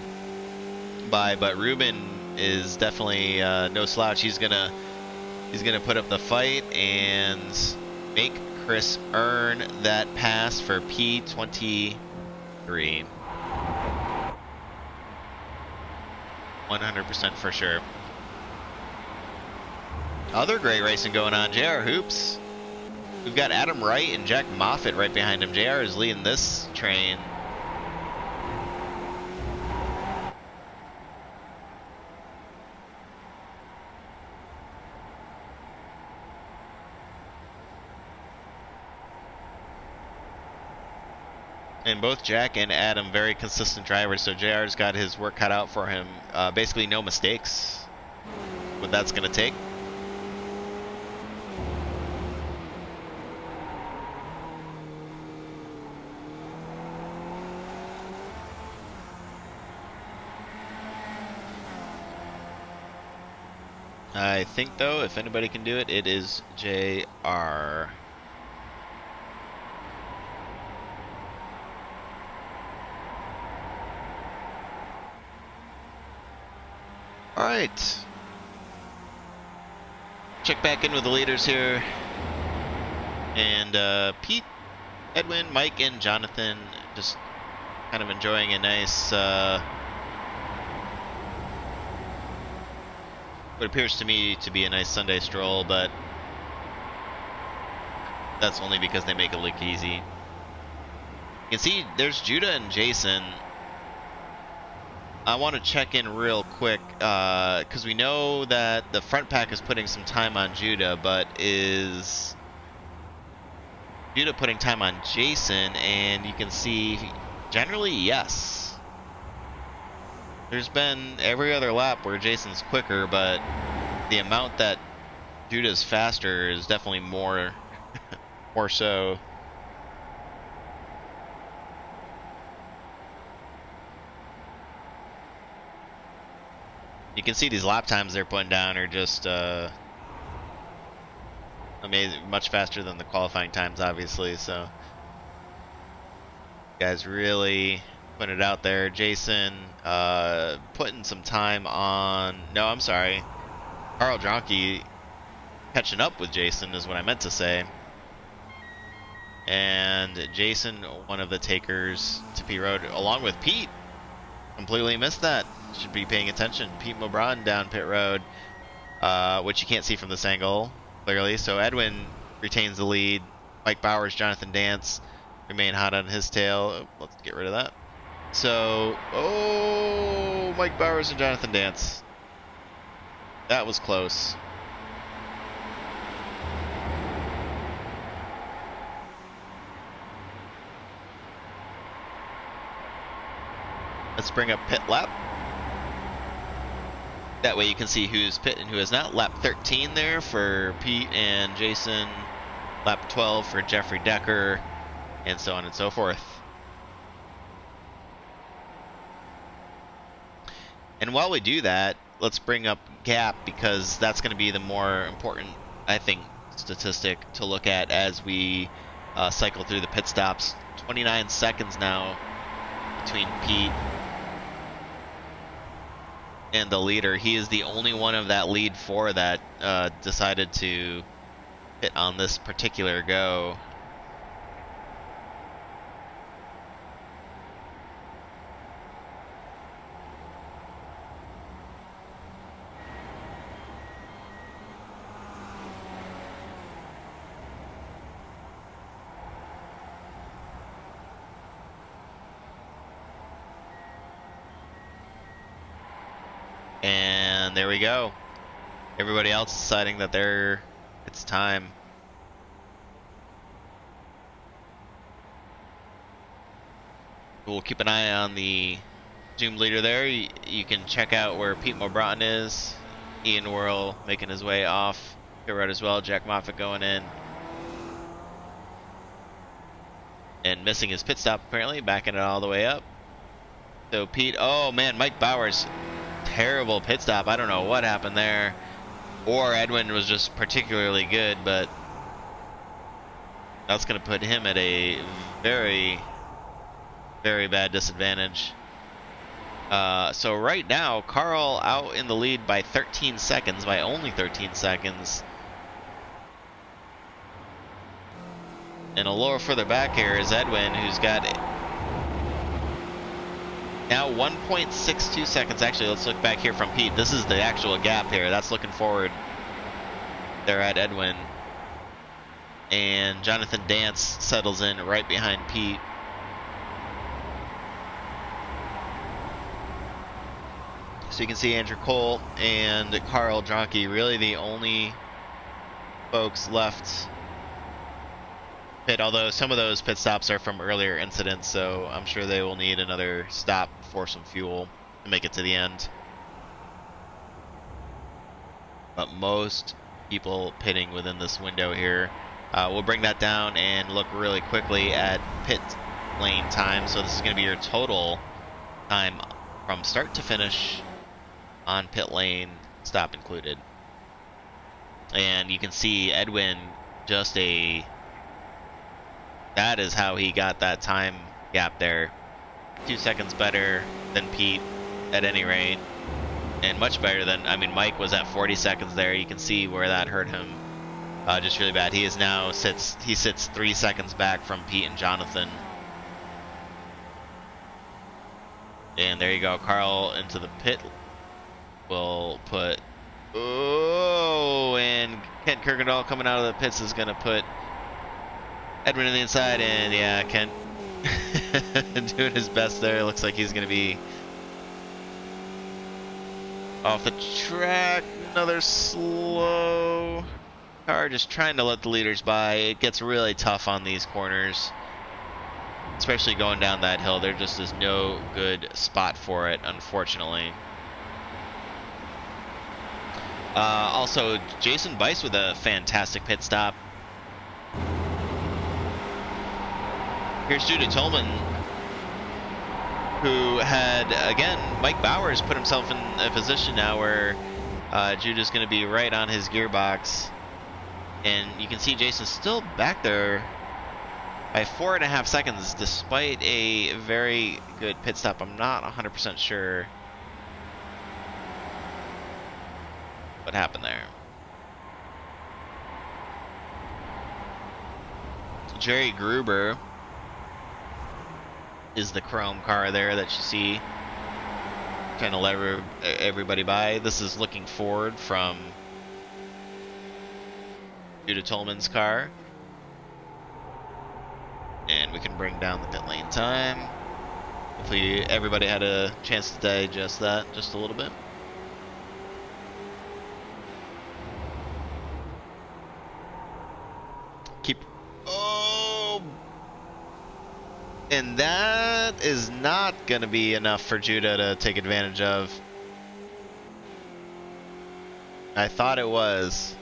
by, but Ruben is definitely no slouch. He's gonna put up the fight and make Chris earn that pass for P23. 100% for sure. Other great racing going on. JR Hoops. We've got Adam Wright and Jack Moffitt right behind him. JR is leading this train. And both Jack and Adam, very consistent drivers, so JR's got his work cut out for him. Basically no mistakes, what that's going to take. I think, though, if anybody can do it, it is JR. All right. Check back in with the leaders here. And Pete, Edwin, Mike, and Jonathan just kind of enjoying a nice, what appears to me to be a nice Sunday stroll, but that's only because they make it look easy. You can see there's Judah and Jason. I want to check in real quick, because we know that the front pack is putting some time on Judah, but is Judah putting time on Jason? And you can see, generally, yes. There's been every other lap where Jason's quicker, but the amount that Judah's faster is definitely more, more so. You can see these lap times they're putting down are just amazing, much faster than the qualifying times, obviously. So, guys really putting it out there. Jason putting some time on. No, I'm sorry. Carl Dronke catching up with Jason is what I meant to say. And Jason, one of the takers to Pete Road, along with Pete. Completely missed that. Should be paying attention. Pete Mobron down pit road, which you can't see from this angle clearly. So Edwin retains the lead. Mike Bowers, Jonathan Dance remain hot on his tail. Let's get rid of that. So, oh, Mike Bowers and Jonathan Dance. That was close. Let's bring up pit lap. That way you can see who's pit and who is not. Lap 13 there for Pete and Jason. Lap 12 for Jeffrey Decker, and so on and so forth. And while we do that, let's bring up gap, because that's going to be the more important, I think, statistic to look at as we cycle through the pit stops. 29 seconds now between Pete and the leader. He is the only one of that lead four that decided to hit on this particular go. And there we go. Everybody else deciding that it's time. We'll keep an eye on the Zoom leader there. You can check out where Pete Mobron is. Ian Worrell making his way off pit road as well. Jack Moffitt going in. And missing his pit stop apparently, backing it all the way up. So Pete, oh man, Mike Bowers. Terrible pit stop. I don't know what happened there, or Edwin was just particularly good, but that's going to put him at a very, very bad disadvantage. So right now, Carl out in the lead by 13 seconds, by only 13 seconds. And a little further back here is Edwin, who's got now 1.62 seconds. Actually, let's look back here from Pete. This is the actual gap here. That's looking forward there at Edwin. And Jonathan Dance settles in right behind Pete. So you can see Andrew Cole and Carl Dronke, really the only folks left pit, although some of those pit stops are from earlier incidents, so I'm sure they will need another stop for some fuel to make it to the end. But most people pitting within this window here. We'll bring that down and look really quickly at pit lane time. So this is going to be your total time from start to finish on pit lane, stop included. And you can see Edwin that is how he got that time gap there. 2 seconds better than Pete at any rate. And much better than, I mean, Mike was at 40 seconds there. You can see where that hurt him just really bad. He sits 3 seconds back from Pete and Jonathan. And there you go, Carl into the pit. We'll put, oh, and Kent Kirkendall coming out of the pits is going to put Edwin on the inside, and yeah, Kent doing his best there. Looks like he's going to be off the track. Another slow car, just trying to let the leaders by. It gets really tough on these corners, especially going down that hill. There just is no good spot for it, unfortunately. Also, Jason Bice with a fantastic pit stop. Here's Judah Tolman, who had, again, Mike Bowers put himself in a position now where Judah's going to be right on his gearbox. And you can see Jason still back there by 4.5 seconds, despite a very good pit stop. I'm not 100% sure what happened there. Jerry Gruber is the chrome car there that you see, trying to let everybody by. This is looking forward from Judah Tolman's car. And we can bring down the pit lane time. Hopefully everybody had a chance to digest that just a little bit. And that is not going to be enough for Judah to take advantage of. I thought it was.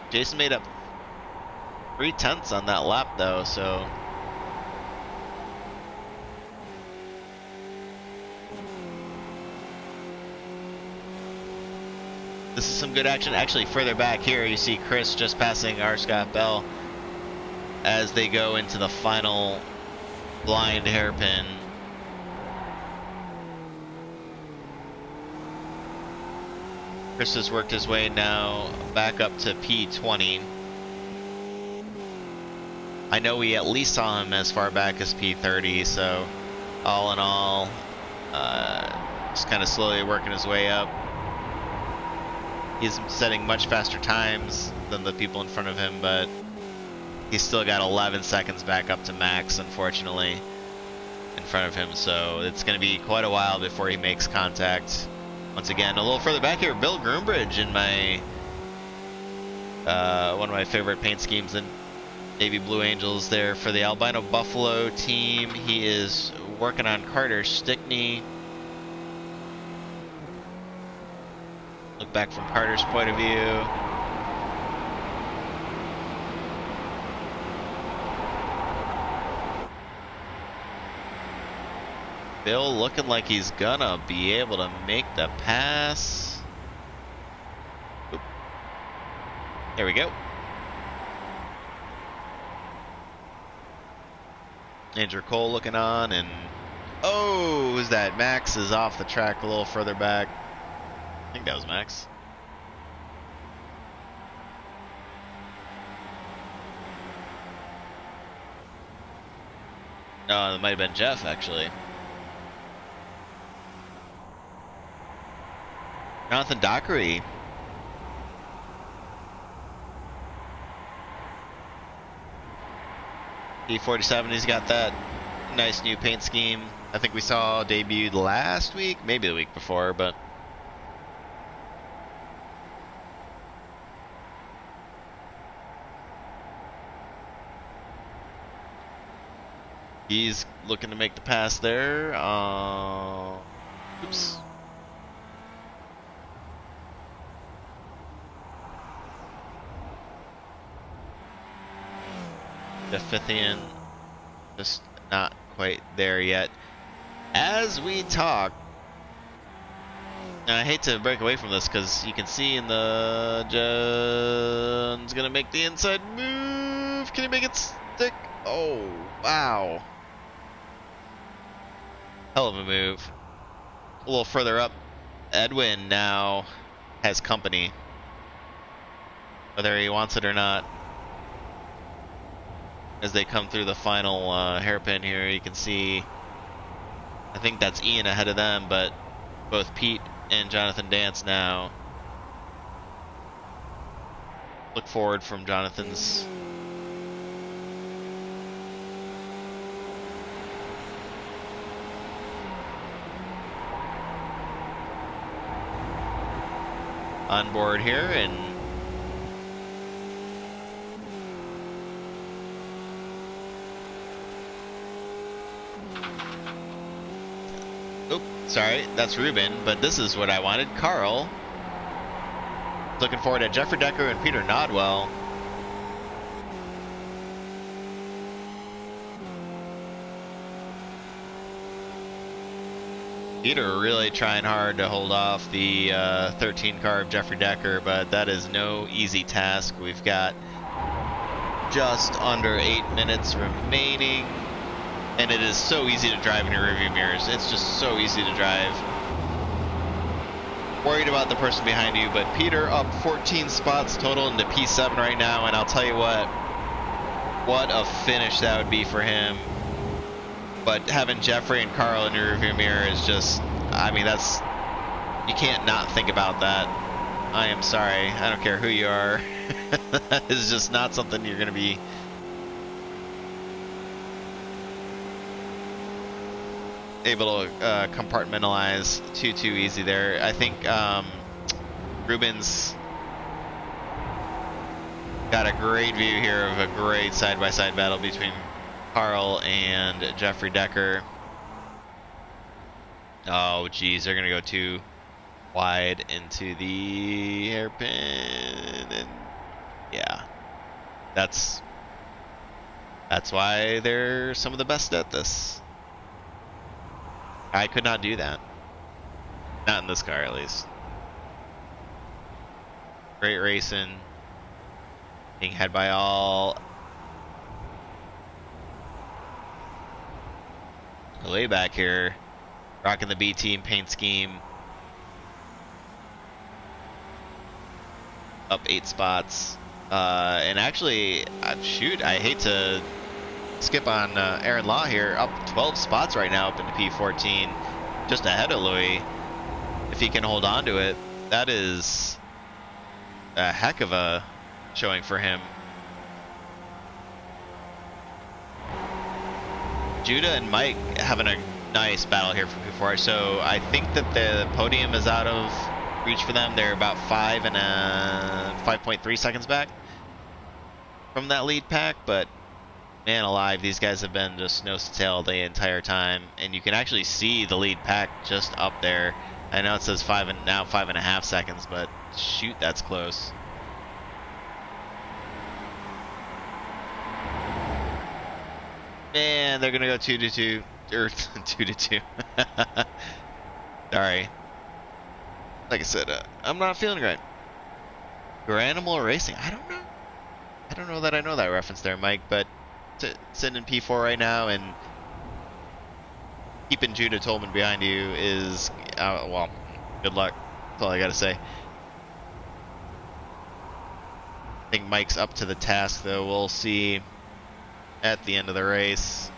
Jason made up 3/10 on that lap though, so. This is some good action. Actually, further back here, you see Chris just passing R. Scott Bell as they go into the final blind hairpin. Chris has worked his way now back up to P20. I know we at least saw him as far back as P30, so all in all, just kind of slowly working his way up. He's setting much faster times than the people in front of him, but he's still got 11 seconds back up to Max, unfortunately, in front of him. So it's going to be quite a while before he makes contact. Once again, a little further back here, Bill Groombridge in my one of my favorite paint schemes, in Navy Blue Angels there for the Albino Buffalo team. He is working on Carter Stickney. Look back from Carter's point of view. Bill looking like he's gonna be able to make the pass. Oop. There we go. Andrew Cole looking on, and oh, who's that? Max is off the track a little further back. I think that was Max. No, that might have been Jeff, actually. Jonathan Dockery. E47, he's got that nice new paint scheme. I think we saw debuted last week, maybe the week before, but He's looking to make the pass there. Oops. The Fithian just not quite there yet. As we talk, and I hate to break away from this because you can see in the John's gonna make the inside move. Can he make it stick? Oh, wow. Hell of a move. A little further up, Edwin now has company, whether he wants it or not. As they come through the final hairpin here, you can see, I think that's Ian ahead of them, but both Pete and Jonathan Dance now. Look forward from Jonathan's. On board here, and oh, sorry, that's Ruben, but this is what I wanted. Carl. Looking forward to Jeffrey Decker and Peter Nodwell. Peter really trying hard to hold off the 13 car of Jeffrey Decker, but that is no easy task. We've got just under 8 minutes remaining, and it is so easy to drive in your rearview mirrors. It's just so easy to drive. Worried about the person behind you, but Peter up 14 spots total into P7 right now, and I'll tell you what a finish that would be for him. But having Jeffrey and Carl in your rearview mirror is just, I mean, that's, you can't not think about that. I am sorry, I don't care who you are. That is just not something you're going to be able to compartmentalize too easy there. I think Ruben's got a great view here of a great side-by-side battle between Carl and Jeffrey Decker. Oh geez, they're gonna go too wide into the hairpin, and yeah, that's why they're some of the best at this. I could not do that. Not in this car, at least. Great racing. Being had by all. Way back here. Rocking the B team paint scheme. Up 8 spots. And actually, shoot, I hate to skip on Aaron Law here. Up 12 spots right now up into P14. Just ahead of Louis. If he can hold on to it, that is a heck of a showing for him. Judah and Mike having a nice battle here from P4. So I think that the podium is out of reach for them. They're about 5.3 seconds back from that lead pack, but man alive, these guys have been just nose to tail the entire time, and you can actually see the lead pack just up there. I know it says 5.5 seconds, but shoot, that's close. Man, they're gonna go 2-2, or 2-2. Sorry. Like I said, I'm not feeling great. Granimal Racing. I don't know. I don't know that I know that reference there, Mike, but sitting in P4 right now and keeping Judah Tolman behind you is, well, good luck. That's all I gotta say. I think Mike's up to the task, though. We'll see at the end of the race.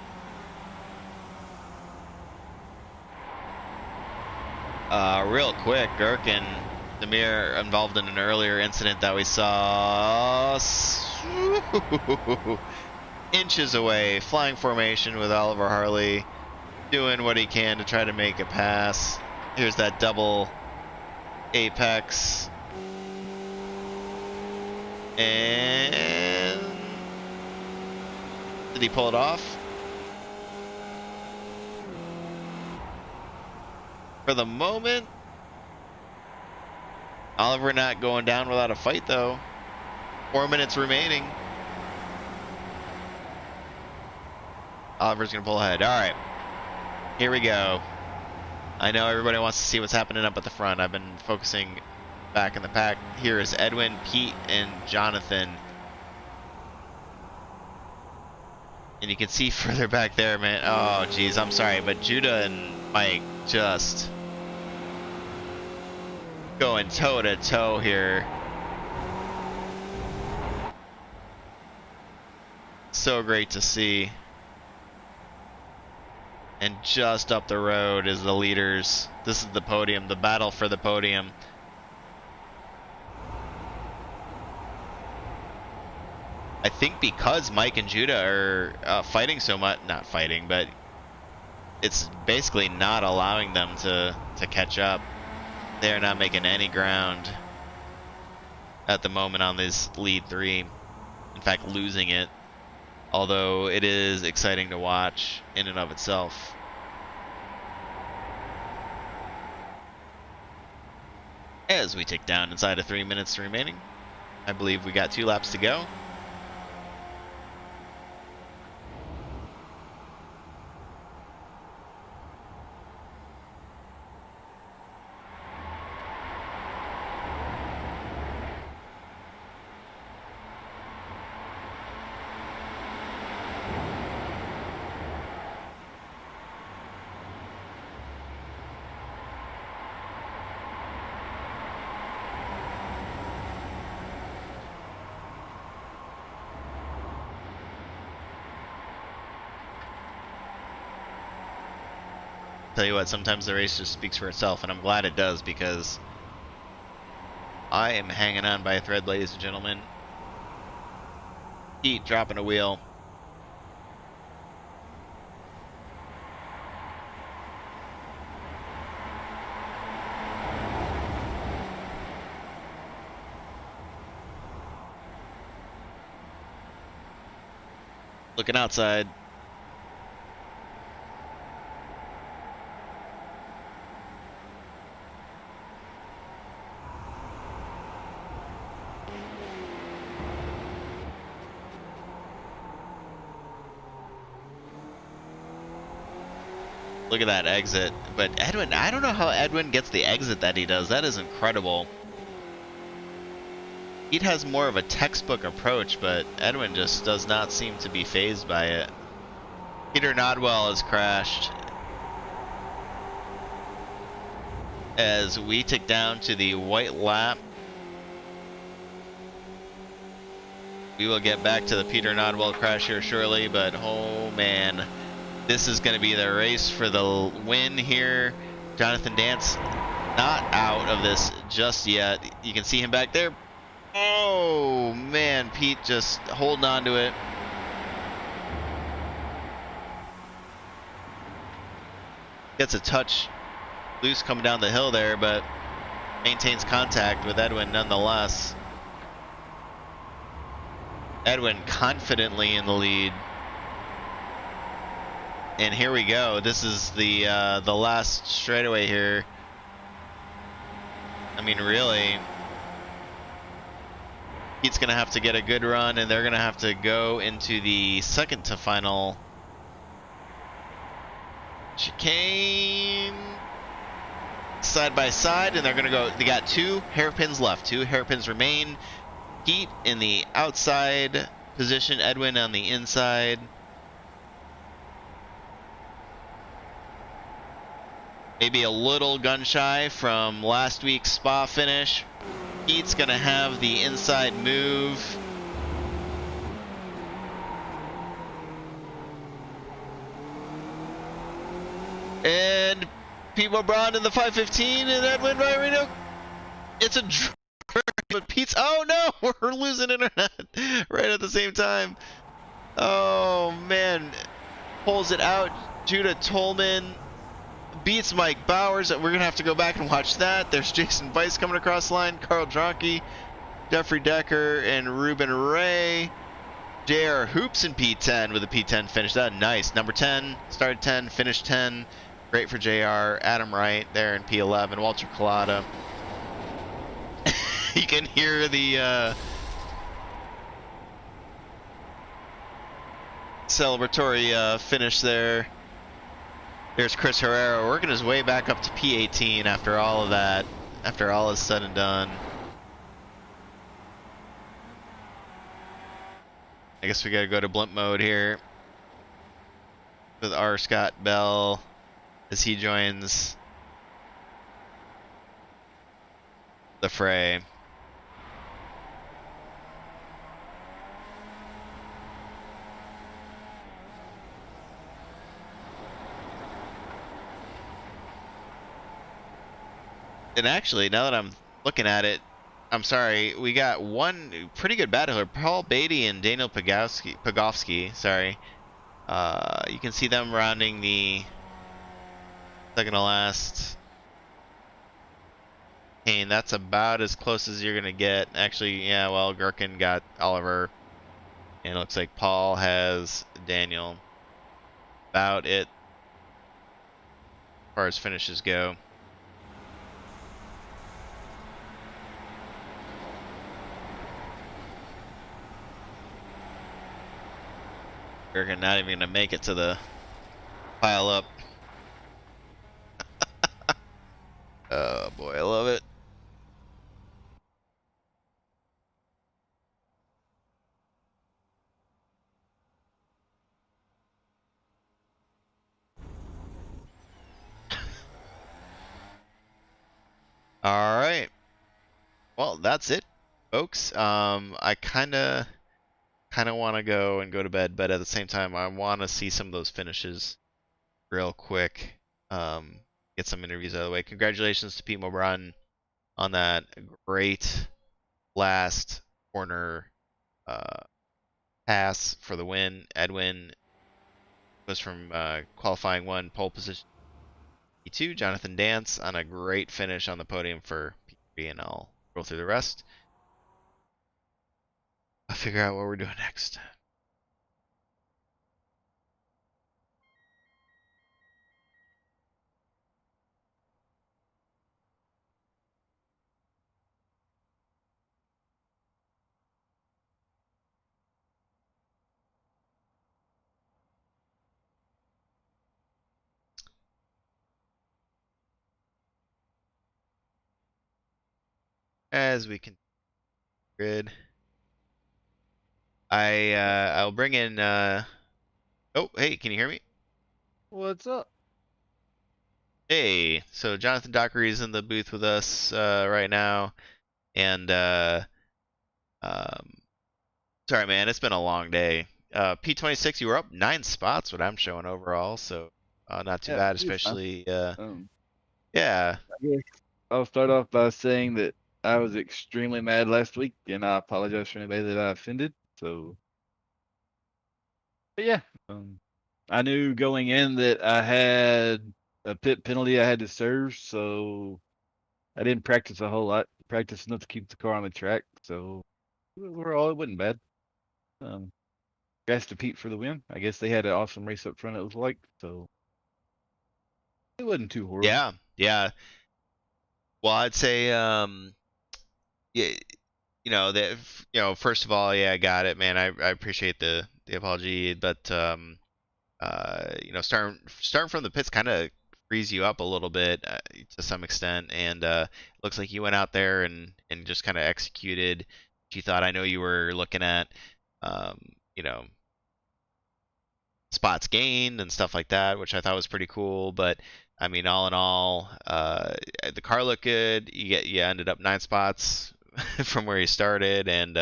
Real quick, Girk and Demir involved in an earlier incident that we saw inches away, flying formation with Oliver Harley, doing what he can to try to make a pass. Here's that double apex. And did he pull it off? for the moment. Oliver not going down without a fight, though. 4 minutes remaining. Oliver's going to pull ahead. All right. Here we go. I know everybody wants to see what's happening up at the front. I've been focusing back in the pack. Here is Edwin, Pete, and Jonathan. And you can see further back there, man. Oh, geez, I'm sorry, but Judah and Mike just going toe to toe here. So great to see. And just up the road is the leaders. This is the podium, the battle for the podium. I think because Mike and Judah are fighting so much, not fighting, but it's basically not allowing them to catch up. They're not making any ground at the moment on this lead 3. In fact, losing it. Although it is exciting to watch in and of itself. As we tick down inside of 3 minutes remaining, I believe we got 2 laps to go. Tell you what, sometimes the race just speaks for itself, and I'm glad it does, because I am hanging on by a thread, ladies and gentlemen. Pete dropping a wheel. Looking outside. Look at that exit. But Edwin, I don't know how Edwin gets the exit that he does. That is incredible. He has more of a textbook approach, but Edwin just does not seem to be fazed by it. Peter Nodwell has crashed. As we tick down to the white lap, we will get back to the Peter Nodwell crash here shortly, but oh man. This is going to be the race for the win here. Jonathan Dance not out of this just yet. You can see him back there. Oh, man. Pete just holding on to it. Gets a touch loose coming down the hill there, but maintains contact with Edwin nonetheless. Edwin confidently in the lead. And here we go. This is the last straightaway here. I mean, really, Pete's gonna have to get a good run, and they're gonna have to go into the second to final chicane side by side, and they're gonna go. They got 2 hairpins left. 2 hairpins remain. Pete in the outside position. Edwin on the inside. Maybe a little gun shy from last week's Spa finish. Pete's going to have the inside move. And Pete Brown in the 515 and Edwin Ryreno. It's a draw, but Pete's, oh no, we're losing internet right at the same time. Oh man, pulls it out. Judah Tolman beats Mike Bowers. We're going to have to go back and watch that. There's Jason Weiss coming across the line. Carl Dronke, Jeffrey Decker, and Ruben Ray. JR Hoops in P10 with a P10 finish. That nice. Number 10, started 10, finished 10. Great for JR. Adam Wright there in P11. Walter Collada. You can hear the celebratory finish there. There's Chris Herrera working his way back up to P18 after all of that, after all is said and done. I guess we gotta go to blimp mode here with R. Scott Bell as he joins the fray. And actually, now that I'm looking at it, I'm sorry, we got one pretty good battler, Paul Beatty and Daniel Pagofsky, sorry. You can see them rounding the second to last. And that's about as close as you're going to get. Actually, yeah, well, Gherkin got Oliver. And it looks like Paul has Daniel. About it as far as finishes go. Gherkin not even going to make it to the pile up. Oh boy, I love it. All right. Well, that's it, folks. I kind of want to go to bed, but at the same time, I want to see some of those finishes real quick. Get some interviews out of the way. Congratulations to Pete Mobran on that great last corner pass for the win. Edwin was from qualifying 1, pole position P2. Jonathan Dance on a great finish on the podium for P3, and I'll go through the rest. I'll figure out what we're doing next. As we can grid, I'll bring in oh, hey, can you hear me? What's up? Hey, so Jonathan Dockery is in the booth with us right now, and sorry man, it's been a long day. P26, you were up 9 spots, what I'm showing overall, so not too bad, it's fine. especially I yeah. guess I'll start off by saying that I was extremely mad last week, and I apologize for anybody that I offended. So, but yeah, I knew going in that I had a pit penalty I had to serve, so I didn't practice a whole lot. Practice enough to keep the car on the track, so overall it wasn't bad. Congrats to Pete for the win. I guess they had an awesome race up front. It was like, so it wasn't too horrible. Yeah. Well, I'd say yeah, first of all, yeah, I got it, man. I appreciate the apology, but starting from the pits kind of frees you up a little bit to some extent, and looks like you went out there and just kind of executed what you thought. I know you were looking at um, you know spots gained and stuff like that, which I thought was pretty cool. But I mean, all in all, the car looked good. You ended up 9 spots from where you started, and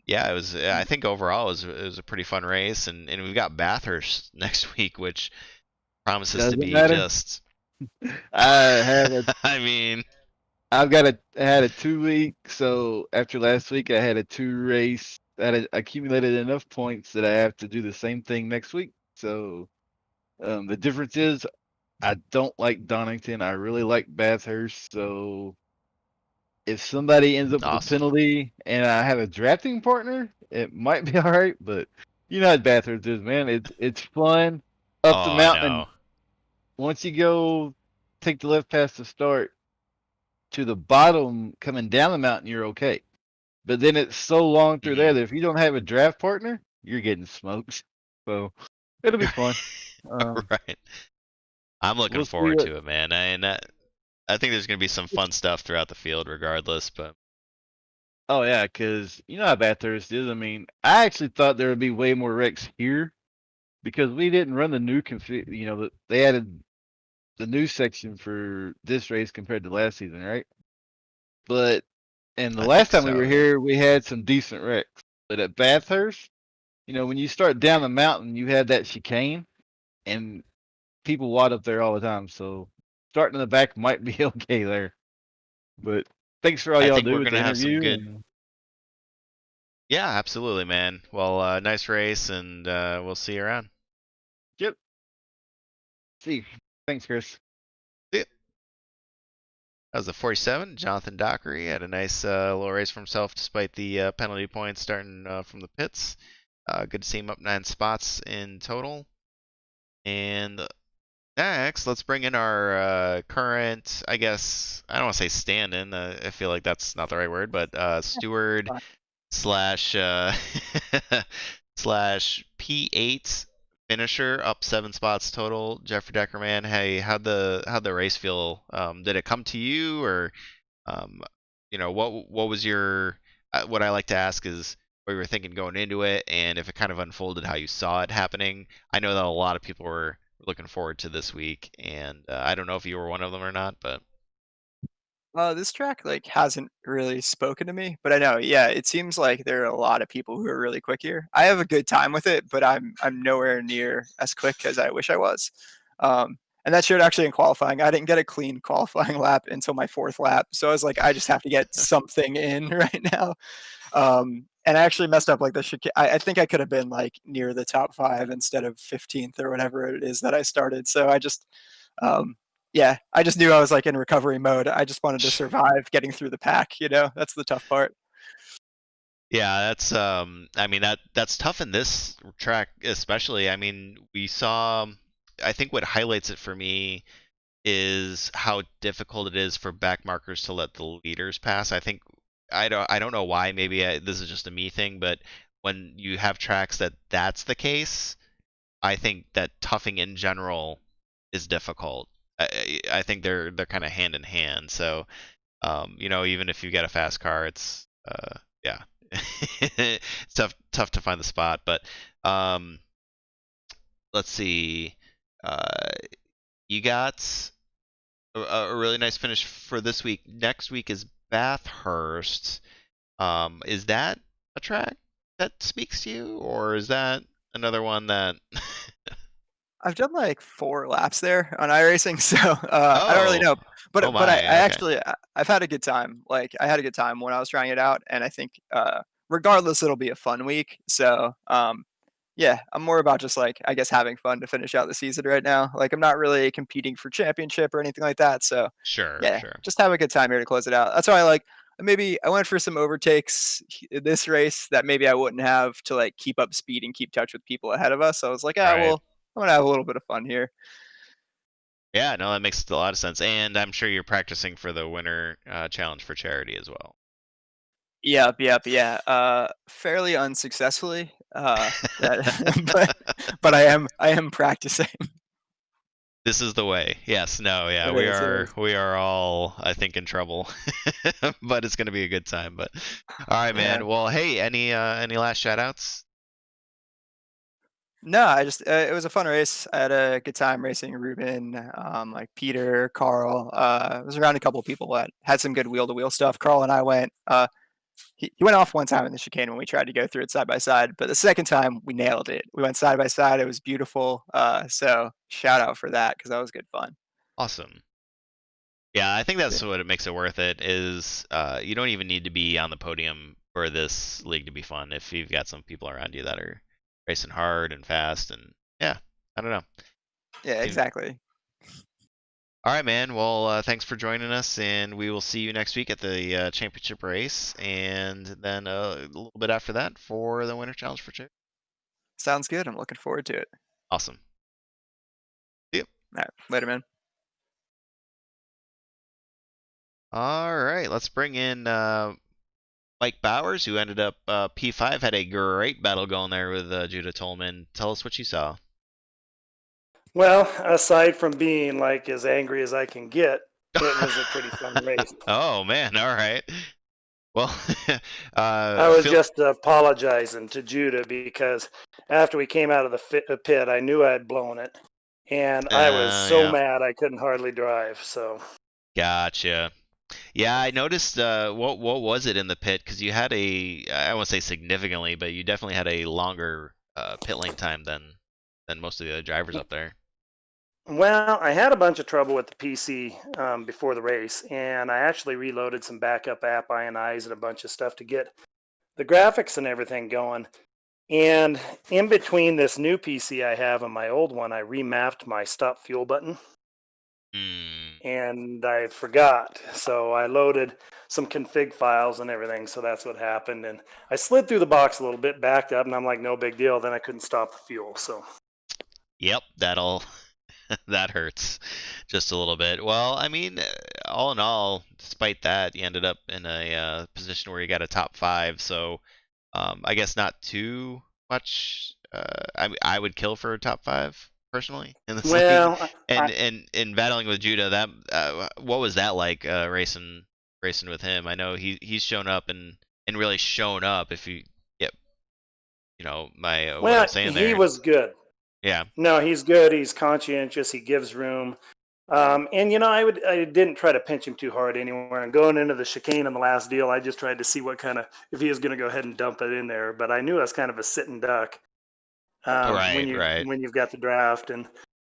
yeah, it was. I think overall it was a pretty fun race, and we've got Bathurst next week, which promises to Doesn't be matter. just. I had a I mean, I had a 2 week, so after last week I had a 2 race. I had accumulated enough points that I have to do the same thing next week. So the difference is I don't like Donington. I really like Bathurst. So if somebody ends up with a awesome. penalty and I have a drafting partner, it might be all right. But you know how Bathurst is, man. It's fun up the Oh, I mountain. know. once you go take the left past the start to the bottom coming down the mountain, you're okay. But then it's so long through there Mhm. that if you don't have a draft partner, you're getting smoked. So it'll be fun. Right. I'm looking We'll see forward what. to it, man. I think there's gonna be some fun stuff throughout the field, regardless. But Oh yeah, because you know how Bathurst is. I mean, I actually thought there would be way more wrecks here because we didn't run the new config. You know, they added the new section for this race compared to last season, right? But and the I last think time we so. were Yeah. here, we had some decent wrecks. But at Bathurst, you know, when you start down the mountain, you have that chicane, and people wad up there all the time. So starting in the back might be okay there. But thanks for all I y'all think do we're with the gonna have some interview. good. And Yeah, absolutely, man. Well, nice race, and we'll see you around. yep, see, thanks, Chris. See ya. That was the 47. Jonathan Dockery had a nice little race for himself despite the penalty points starting from the pits. Good to see him up 9 spots in total. And next, let's bring in our current, I guess, I don't want to say stand-in. I feel like that's not the right word, but steward slash slash P8 finisher, up 7 spots total. Jeffrey Deckerman, hey, how'd the race feel? Did it come to you, or um, what was your what I like to ask is what you were thinking going into it, and if it kind of unfolded how you saw it happening. I know that a lot of people were looking forward to this week, and I don't know if you were one of them or not, but This track like hasn't really spoken to me, but I know, yeah, it seems like there are a lot of people who are really quick here. I have a good time with it, but I'm nowhere near as quick as I wish I was. And that showed actually in qualifying. I didn't get a clean qualifying lap until my fourth lap, so I was like, I just have to get something in right now. And I actually messed up like the chicane. I think I could have been like near the top 5 instead of 15th or whatever it is that I started. So I just, um, yeah, I just knew I was like in recovery mode. I just wanted to survive getting through the pack. That's the tough part. yeah, that's I mean that's tough in this track especially. I mean, we saw I think what highlights it for me is how difficult it is for back markers to let the leaders pass. I don't know why. Maybe this is just a me thing, but when you have tracks that's the case, I think that toughing in general is difficult. I think they're kind of hand in hand. So even if you get a fast car, it's yeah, it's tough to find the spot. But um, let's see, uh, you got a really nice finish for this week. Next week is Bathurst. Is that a track that speaks to you, or is that another one that? I've done like 4 laps there on iRacing, so I don't really Oh, know. oh But I my, okay, actually I've had a good time. Like I had a good time when I was trying it out, and I think regardless it'll be a fun week. So yeah, I'm more about just like I guess having fun to finish out the season right now. Like I'm not really competing for championship or anything like that. So sure, yeah, sure, just have a good time here to close it out. That's why I like maybe I went for some overtakes this race that maybe I wouldn't have to like keep up speed and keep touch with people ahead of us. So I was like, right. well, I'm gonna have a little bit of fun here. Yeah, no, that makes a lot of sense, and I'm sure you're practicing for the winter challenge for charity as well. Yep, yep, yeah. Fairly unsuccessfully. That, but I am practicing. This is the way. Yes, no, yeah, It we is. It are is. we are all I think in trouble, but it's gonna be a good time. But all right, Yeah. man. Well, hey, any last shout outs? No, I just it was a fun race. I had a good time racing Ruben, like Peter, Carl. I was around a couple of people that had some good wheel to wheel stuff. Carl and I went. He went off one time in the chicane when we tried to go through it side by side, but the second time we nailed it. We went side by side. It was beautiful. So shout out for that because that was good fun. Awesome. Yeah, I think that's Yeah. what it makes it worth it. Is you don't even need to be on the podium for this league to be fun if you've got some people around you that are racing hard and fast, and yeah, I don't know. Yeah, Seems- exactly. All right, man. Well, thanks for joining us, and we will see you next week at the championship race, and then a little bit after that for the winter challenge for chair. Sounds good. I'm looking forward to it. Awesome. See ya. All right, later, man. All right, let's bring in Mike Bowers, who ended up P5, had a great battle going there with Judah Tolman. Tell us what you saw. Well, aside from being like as angry as I can get, it was a pretty fun race. Oh man, all right. Well, I was Phil, just apologizing to Judah because after we came out of the pit, I knew I had blown it, and I was so yeah, mad I couldn't hardly drive. So gotcha. Yeah, I noticed. What was it in the pit? Because you had a, I won't say significantly, but you definitely had a longer pit lane time than most of the other drivers up there. well, I had a bunch of trouble with the PC before the race, and I actually reloaded some backup app INIs and a bunch of stuff to get the graphics and everything going. And in between this new PC I have and my old one, I remapped my stop fuel button. And I forgot. So I loaded some config files and everything. So that's what happened. And I slid through the box a little bit, backed up, and I'm like, no big deal. Then I couldn't stop the fuel. So. Yep, that'll that hurts just a little bit. Well, I mean, all in all, despite that, you ended up in a position where you got a top 5. So I guess not too much. I would kill for a top 5 personally in this league. Well, And in battling with Judah, that what was that like racing with him? I know he's shown up and really shown up. If you get my what I'm saying there. he was good. Yeah. No, he's good. He's conscientious. He gives room. And I didn't try to pinch him too hard anywhere. And going into the chicane in the last deal, I just tried to see what kind of, if he was going to go ahead and dump it in there. But I knew I was kind of a sitting duck Right. when you've got the draft.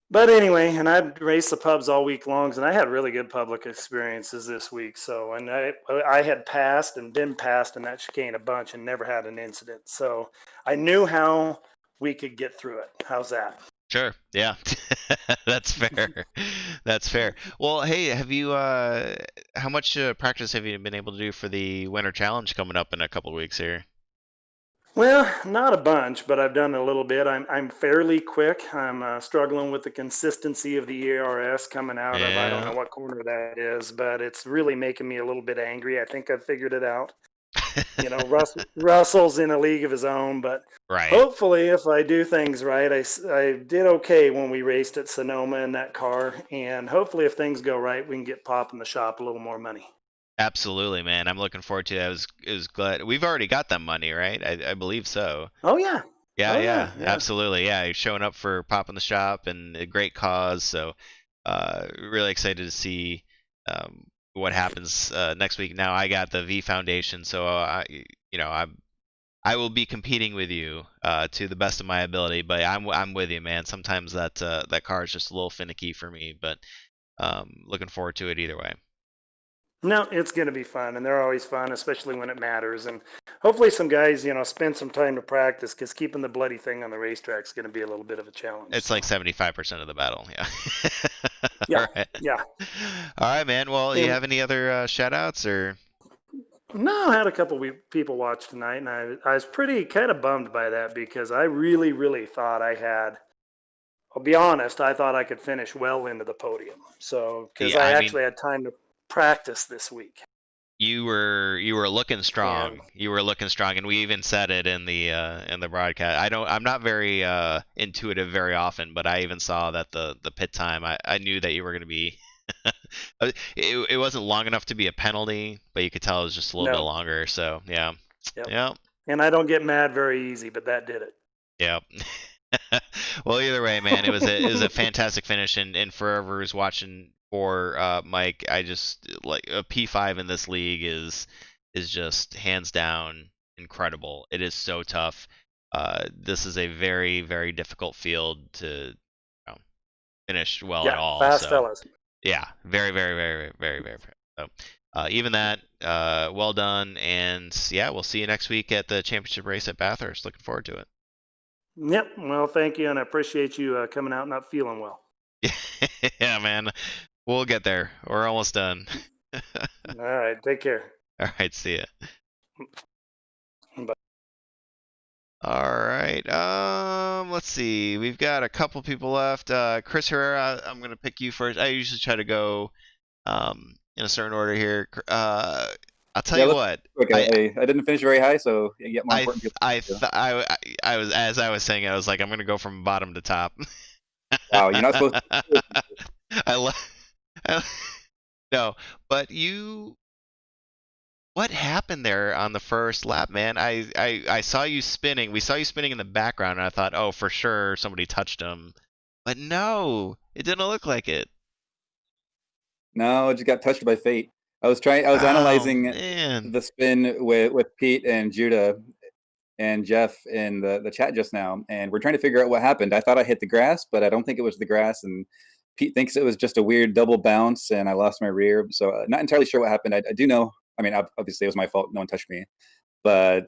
But anyway, and I'd raced the pubs all week long, and I had really good public experiences this week. So, and I had passed and been passed in that chicane a bunch and never had an incident. So I knew how we could get through it. How's that? Sure. Yeah. That's fair. That's fair. Well, hey, have you how much practice have you been able to do for the winter challenge coming up in a couple of weeks here? Well, not a bunch, but I've done a little bit. I'm fairly quick. I'm struggling with the consistency of the ERS coming out of, I don't know what corner that is, but it's really making me a little bit angry. I think I've figured it out. Russell's in a league of his own, but Right. hopefully if I do things right, I did okay when we raced at Sonoma in that car, and hopefully if things go right, we can get Pop in the shop a little more money. Absolutely, man. I'm looking forward to it. I was glad we've already got that money, right? I believe so. Oh yeah. Yeah, Oh, yeah, yeah. absolutely. Yeah, he's showing up for Pop in the Shop and a great cause. So, really excited to see what happens next week. Now I got the V Foundation, so I will be competing with you to the best of my ability. But I'm with you, man. Sometimes that car is just a little finicky for me, but looking forward to it either way. No, it's going to be fun, and they're always fun, especially when it matters. And hopefully, some guys, spend some time to practice, because keeping the bloody thing on the racetrack is going to be a little bit of a challenge. It's like 75% of the battle. Yeah. Yeah. All right. Yeah. All right, man. Well, you have any other shout outs or? No, I had a couple people watch tonight, and I was pretty kind of bummed by that, because I really, really thought I had. I'll be honest, I thought I could finish well into the podium. So, because I actually had time to practice this week. You were looking strong. You were looking strong, and we even said it in the broadcast. I'm not very intuitive very often, but I even saw that the pit time. I knew that you were going to be. it wasn't long enough to be a penalty, but you could tell it was just a little bit longer. So yeah. Yep. Yeah. And I don't get mad very easy, but that did it. Yep. Well, either way, man, it was a fantastic finish, and for whoever's watching for Mike, I just like a P5 in this league is just hands down incredible. It is so tough. This is a very, very difficult field to finish well at all. Fast fellas. Yeah, very, very, very, very, very. So even that, well done, and yeah, we'll see you next week at the championship race at Bathurst. Looking forward to it. Yep. Well, thank you, and I appreciate you coming out not feeling well. Yeah, man. We'll get there. We're almost done. All right. Take care. All right. See ya. Bye. All right. Let's see. We've got a couple people left. Chris Herrera, I'm gonna pick you first. I usually try to go in a certain order here. I'll tell Yeah, you let's what. quick. I didn't finish very high, so you get more I important people. I th- I was as I was saying, I was like, I'm gonna go from bottom to top. Wow, you're not supposed to. I love. No, but what happened there on the first lap, man? I saw you spinning. We saw you spinning in the background, and I thought, oh, for sure somebody touched him. But no, it didn't look like it. No, I just got touched by fate. I was Oh analyzing man. the spin with Pete and Judah and Jeff in the chat just now, and we're trying to figure out what happened. I thought I hit the grass, but I don't think it was the grass, and Pete thinks it was just a weird double bounce, and I lost my rear. So not entirely sure what happened. I do know. I mean, obviously it was my fault. No one touched me, but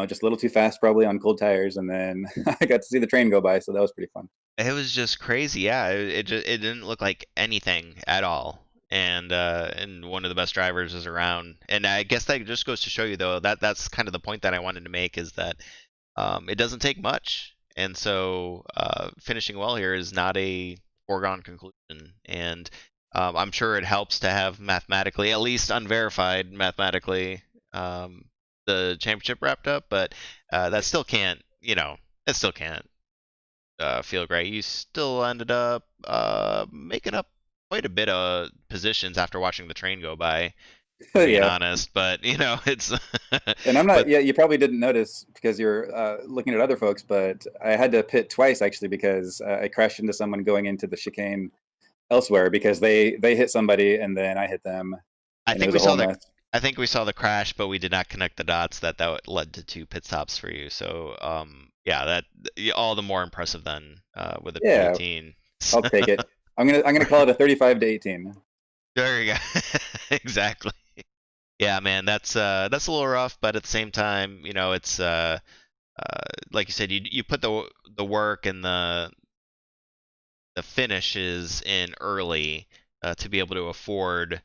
just a little too fast probably on cold tires, and then I got to see the train go by, so that was pretty fun. It was just crazy. Yeah, it didn't look like anything at all. And one of the best drivers is around. And I guess that just goes to show you though that that's kind of the point that I wanted to make is that it doesn't take much. And so finishing well here is not a foregone conclusion. And I'm sure it helps to have mathematically, at least unverified mathematically, the championship wrapped up. But that still can't, it still can't feel great. You still ended up making up quite a bit of positions after watching the train go by, for being Yeah. honest. But it's And I'm not. but Yeah, you probably didn't notice because you're looking at other folks, but I had to pit twice actually because I crashed into someone going into the chicane elsewhere because they hit somebody and then I hit them, I and it think was we a saw whole the mess. I think we saw the crash, but we did not connect the dots that led to 2 pit stops for you. So yeah, that all the more impressive then with a Yeah, P18. I'll take it. I'm gonna call it a 35 to 18. There you go. Exactly. Yeah, man, that's a little rough, but at the same time, it's like you said, you put the work and the finishes in early to be able to afford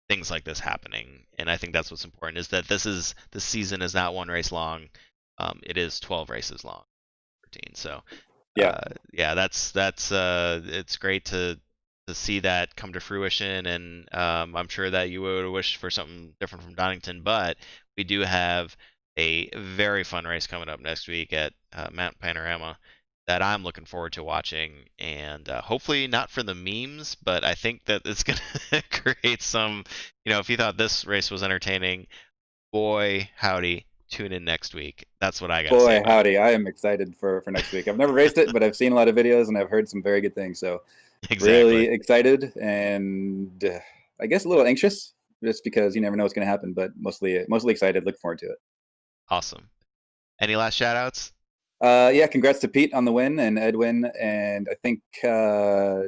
things like this happening. And I think that's what's important is that this season is not one race long. It is 12 races long, 13. So Yeah, yeah, that's it's great to see that come to fruition. And I'm sure that you would have wished for something different from Donington, but we do have a very fun race coming up next week at Mount Panorama that I'm looking forward to watching, and hopefully not for the memes, but I think that it's going to create some, if you thought this race was entertaining, boy, howdy, tune in next week. That's what I got to say boy, about howdy! I am excited for next week. I've never raced it, but I've seen a lot of videos and I've heard some very good things. So it. Exactly. really excited and I guess a little anxious just because you never know what's going to happen, but mostly excited. Look forward to it. Awesome. Any last shout outs? Yeah, congrats to Pete on the win and Edwin, and I think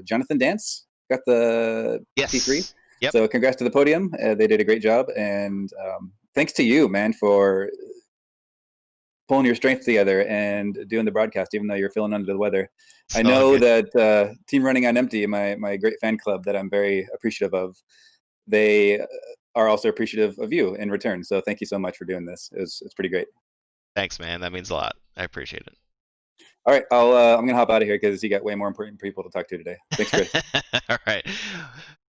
Jonathan Dance got the P3. Yes. Yep. So congrats to the podium. They did a great job, and thanks to you, man, for pulling your strength together and doing the broadcast, even though you're feeling under the weather. I know that Team Running on Empty, my great fan club that I'm very appreciative of, they are also appreciative of you in return. So thank you so much for doing this. It's pretty great. Thanks, man. That means a lot. I appreciate it. All right, I'm gonna hop out of here because you got way more important people to talk to today. Thanks, Chris. All right.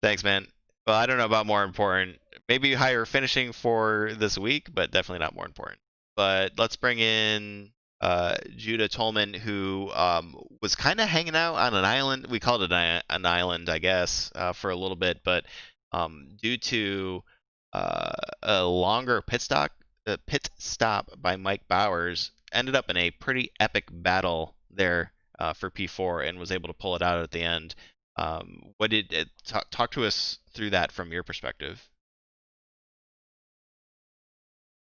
Thanks, man. Well, I don't know about more important. Maybe higher finishing for this week, but definitely not more important. But let's bring in Judah Tolman, who was kind of hanging out on an island. We called it an island, I guess, for a little bit, but due to a longer pit stop by Mike Bowers, ended up in a pretty epic battle there for P4 and was able to pull it out at the end. What did it talk to us through that from your perspective?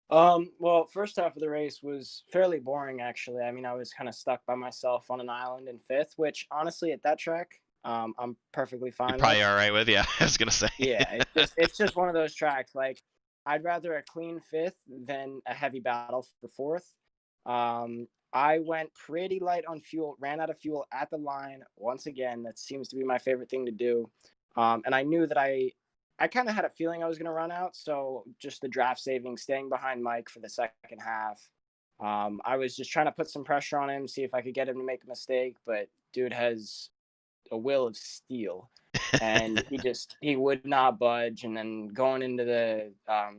Well, first half of the race was fairly boring, actually. I mean, I was kind of stuck by myself on an island in fifth, which honestly, at that track, I'm perfectly fine You're probably with. all right with, yeah. I was gonna say. Yeah, it's just one of those tracks. Like, I'd rather a clean fifth than a heavy battle for fourth. I went pretty light on fuel, ran out of fuel at the line once again. That seems to be my favorite thing to do. And I knew that I kind of had a feeling I was going to run out. So just the draft saving, staying behind Mike for the second half, I was just trying to put some pressure on him, see if I could get him to make a mistake, but dude has a will of steel, and he would not budge. And then going into the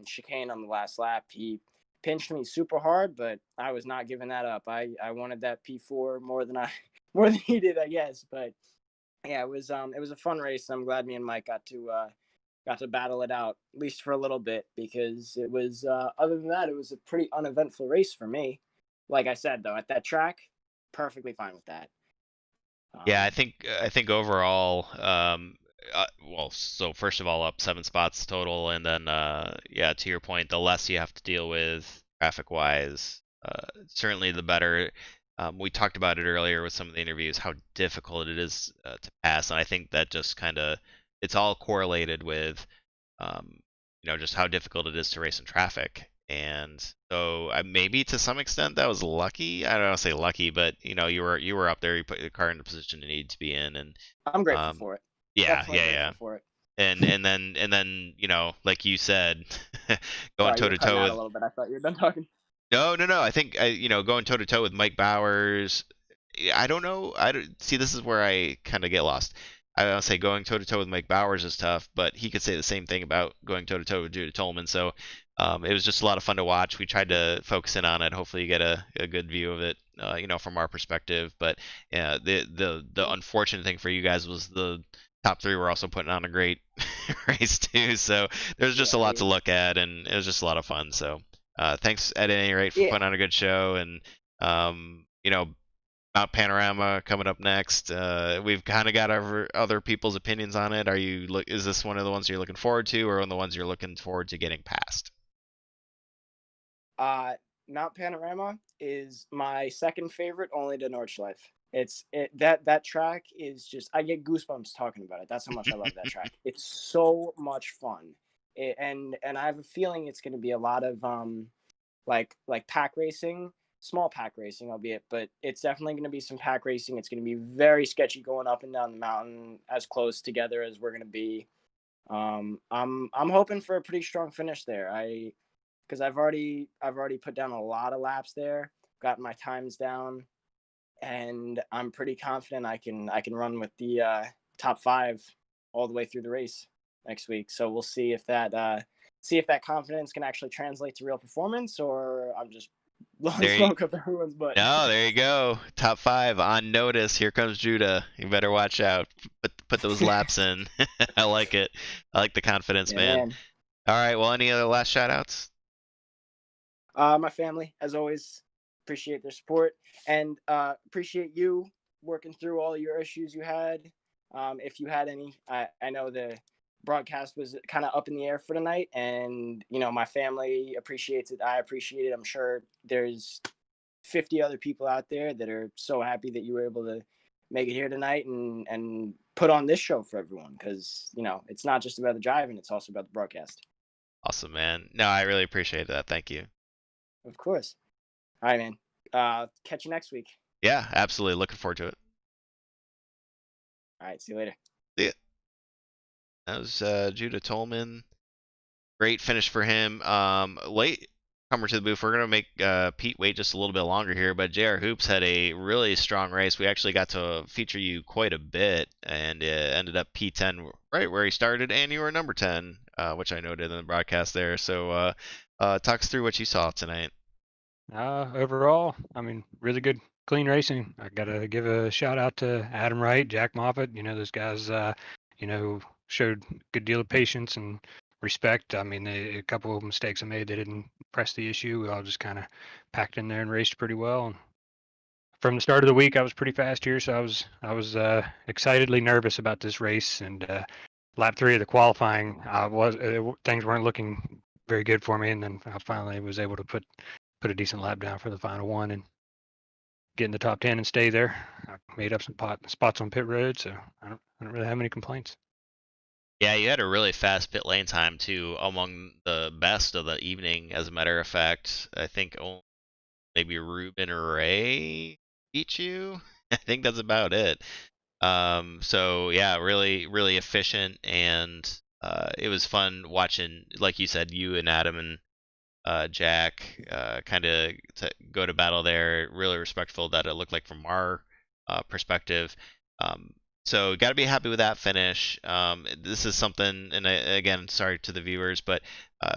chicane on the last lap, he pinched me super hard, but I was not giving that up. I wanted that P4 more than more than he did, I guess. But yeah, it was a fun race, and I'm glad me and Mike got to battle it out, at least for a little bit, because it was other than that, it was a pretty uneventful race for me. Like I said, though, at that track, perfectly fine with that. Yeah, I think overall, well, so first of all, up 7 spots total, and then yeah, to your point, the less you have to deal with traffic wise, certainly the better. We talked about it earlier with some of the interviews, how difficult it is to pass, and I think that just kind of it's all correlated with, um, just how difficult it is to race in traffic. And so maybe to some extent that was lucky. I don't want to say lucky, but you were up there. You put your car in the position you need to be in, and I'm grateful um, for it. yeah, Definitely yeah, yeah. grateful for it. And then like you said, going Sorry, you toe were to toe cutting out a with little bit. I thought you were done talking. no. I think going toe to toe with Mike Bowers. I don't know. I don't see. This is where I kind of get lost. I don't say going toe to toe with Mike Bowers is tough, but he could say the same thing about going toe to toe with Judah Tolman. So it was just a lot of fun to watch. We tried to focus in on it. Hopefully, you get a good view of it, from our perspective. But yeah, the unfortunate thing for you guys was the top three were also putting on a great race too. So there's just a Yeah, lot to look at, and it was just a lot of fun. So thanks at any rate for yeah. putting on a good show, and Mount Panorama coming up next. We've kind of got our other people's opinions on it. Is this one of the ones you're looking forward to, or one of the ones you're looking forward to getting past? Uh, Mount Panorama is my second favorite, only to Nordschleife. That track is just I get goosebumps talking about it. That's how much I love that track. It's so much fun, and I have a feeling it's going to be a lot of like pack racing, small pack racing, albeit, but it's definitely going to be some pack racing. It's going to be very sketchy going up and down the mountain, as close together as we're going to be. I'm hoping for a pretty strong finish there. Because I've already put down a lot of laps there, got my times down, and I'm pretty confident I can run with the top five all the way through the race next week. So we'll see if that confidence can actually translate to real performance, or I'm just blowing There you, smoke up everyone's butt. no, there you go. Top five on notice. Here comes Judah. You better watch out. Put those laps in. I like it. I like the confidence, Yeah, man. man. All right. Well, any other last shout outs? My family, as always, appreciate their support, and appreciate you working through all your issues you had. If you had any, I know the broadcast was kind of up in the air for tonight, and my family appreciates it. I appreciate it. I'm sure there's 50 other people out there that are so happy that you were able to make it here tonight and put on this show for everyone, because it's not just about the driving, it's also about the broadcast. Awesome, man. No, I really appreciate that. Thank you. Of course. All right, man. Catch you next week. Yeah, absolutely. Looking forward to it. All right, see you later. See ya. That was Judah Tolman. Great finish for him. Late comer to the booth. We're gonna make Pete wait just a little bit longer here, but JR Hoops had a really strong race. We actually got to feature you quite a bit, and ended up P10 right where he started, and you were number 10, which I noted in the broadcast there. So talk us through what you saw tonight. Overall, I mean, really good, clean racing. I gotta give a shout out to Adam Wright, Jack Moffitt. Those guys, showed a good deal of patience and respect. I mean, a couple of mistakes I made, they didn't press the issue. We all just kind of packed in there and raced pretty well. And from the start of the week, I was pretty fast here, so I was excitedly nervous about this race. And lap 3 of the qualifying, things weren't looking very good for me, and then I finally was able to put a decent lap down for the final one and get in the top 10 and stay there. I made up some spots on pit road, so I don't really have any complaints. Yeah, you had a really fast pit lane time too, among the best of the evening. As a matter of fact, I think maybe Ruben Ray beat you. I think that's about it. So yeah, really, really efficient, and it was fun watching, like you said, you and Adam and Jack, kind of to go to battle there. Really respectful that it looked like from our perspective. Um, so got to be happy with that finish. This is something, and again, sorry to the viewers, but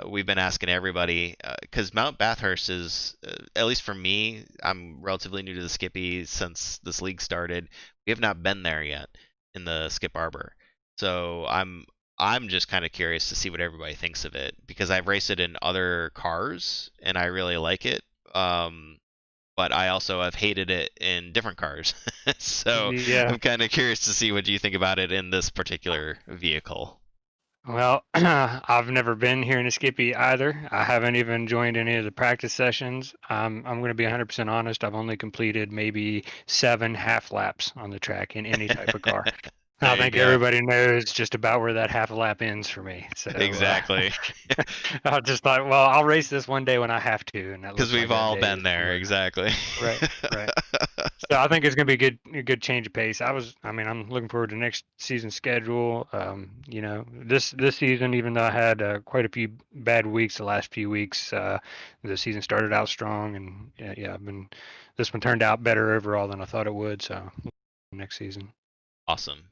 we've been asking everybody because Mount Bathurst is, at least for me, I'm relatively new to the Skippy since this league started. We have not been there yet in the Skip Arbor, so I'm just kind of curious to see what everybody thinks of it because I've raced it in other cars and I really like it. But I also have hated it in different cars. So Yeah. I'm kind of curious to see what you think about it in this particular vehicle. Well, I've never been here in a Skippy either. I haven't even joined any of the practice sessions. I'm going to be 100% honest. I've only completed maybe 7 half laps on the track in any type of car. I There you think go. everybody knows just about where that half lap ends for me. So Exactly. I just thought, well, I'll race this one day when I have to, and that Because looks like we've that all day been is there. coming. Exactly. Right, right. So I think it's going to be a good change of pace. I mean, I'm looking forward to next season's schedule. You know, this season, even though I had quite a few bad weeks the last few weeks, the season started out strong, and yeah, this one turned out better overall than I thought it would. So next season. Awesome.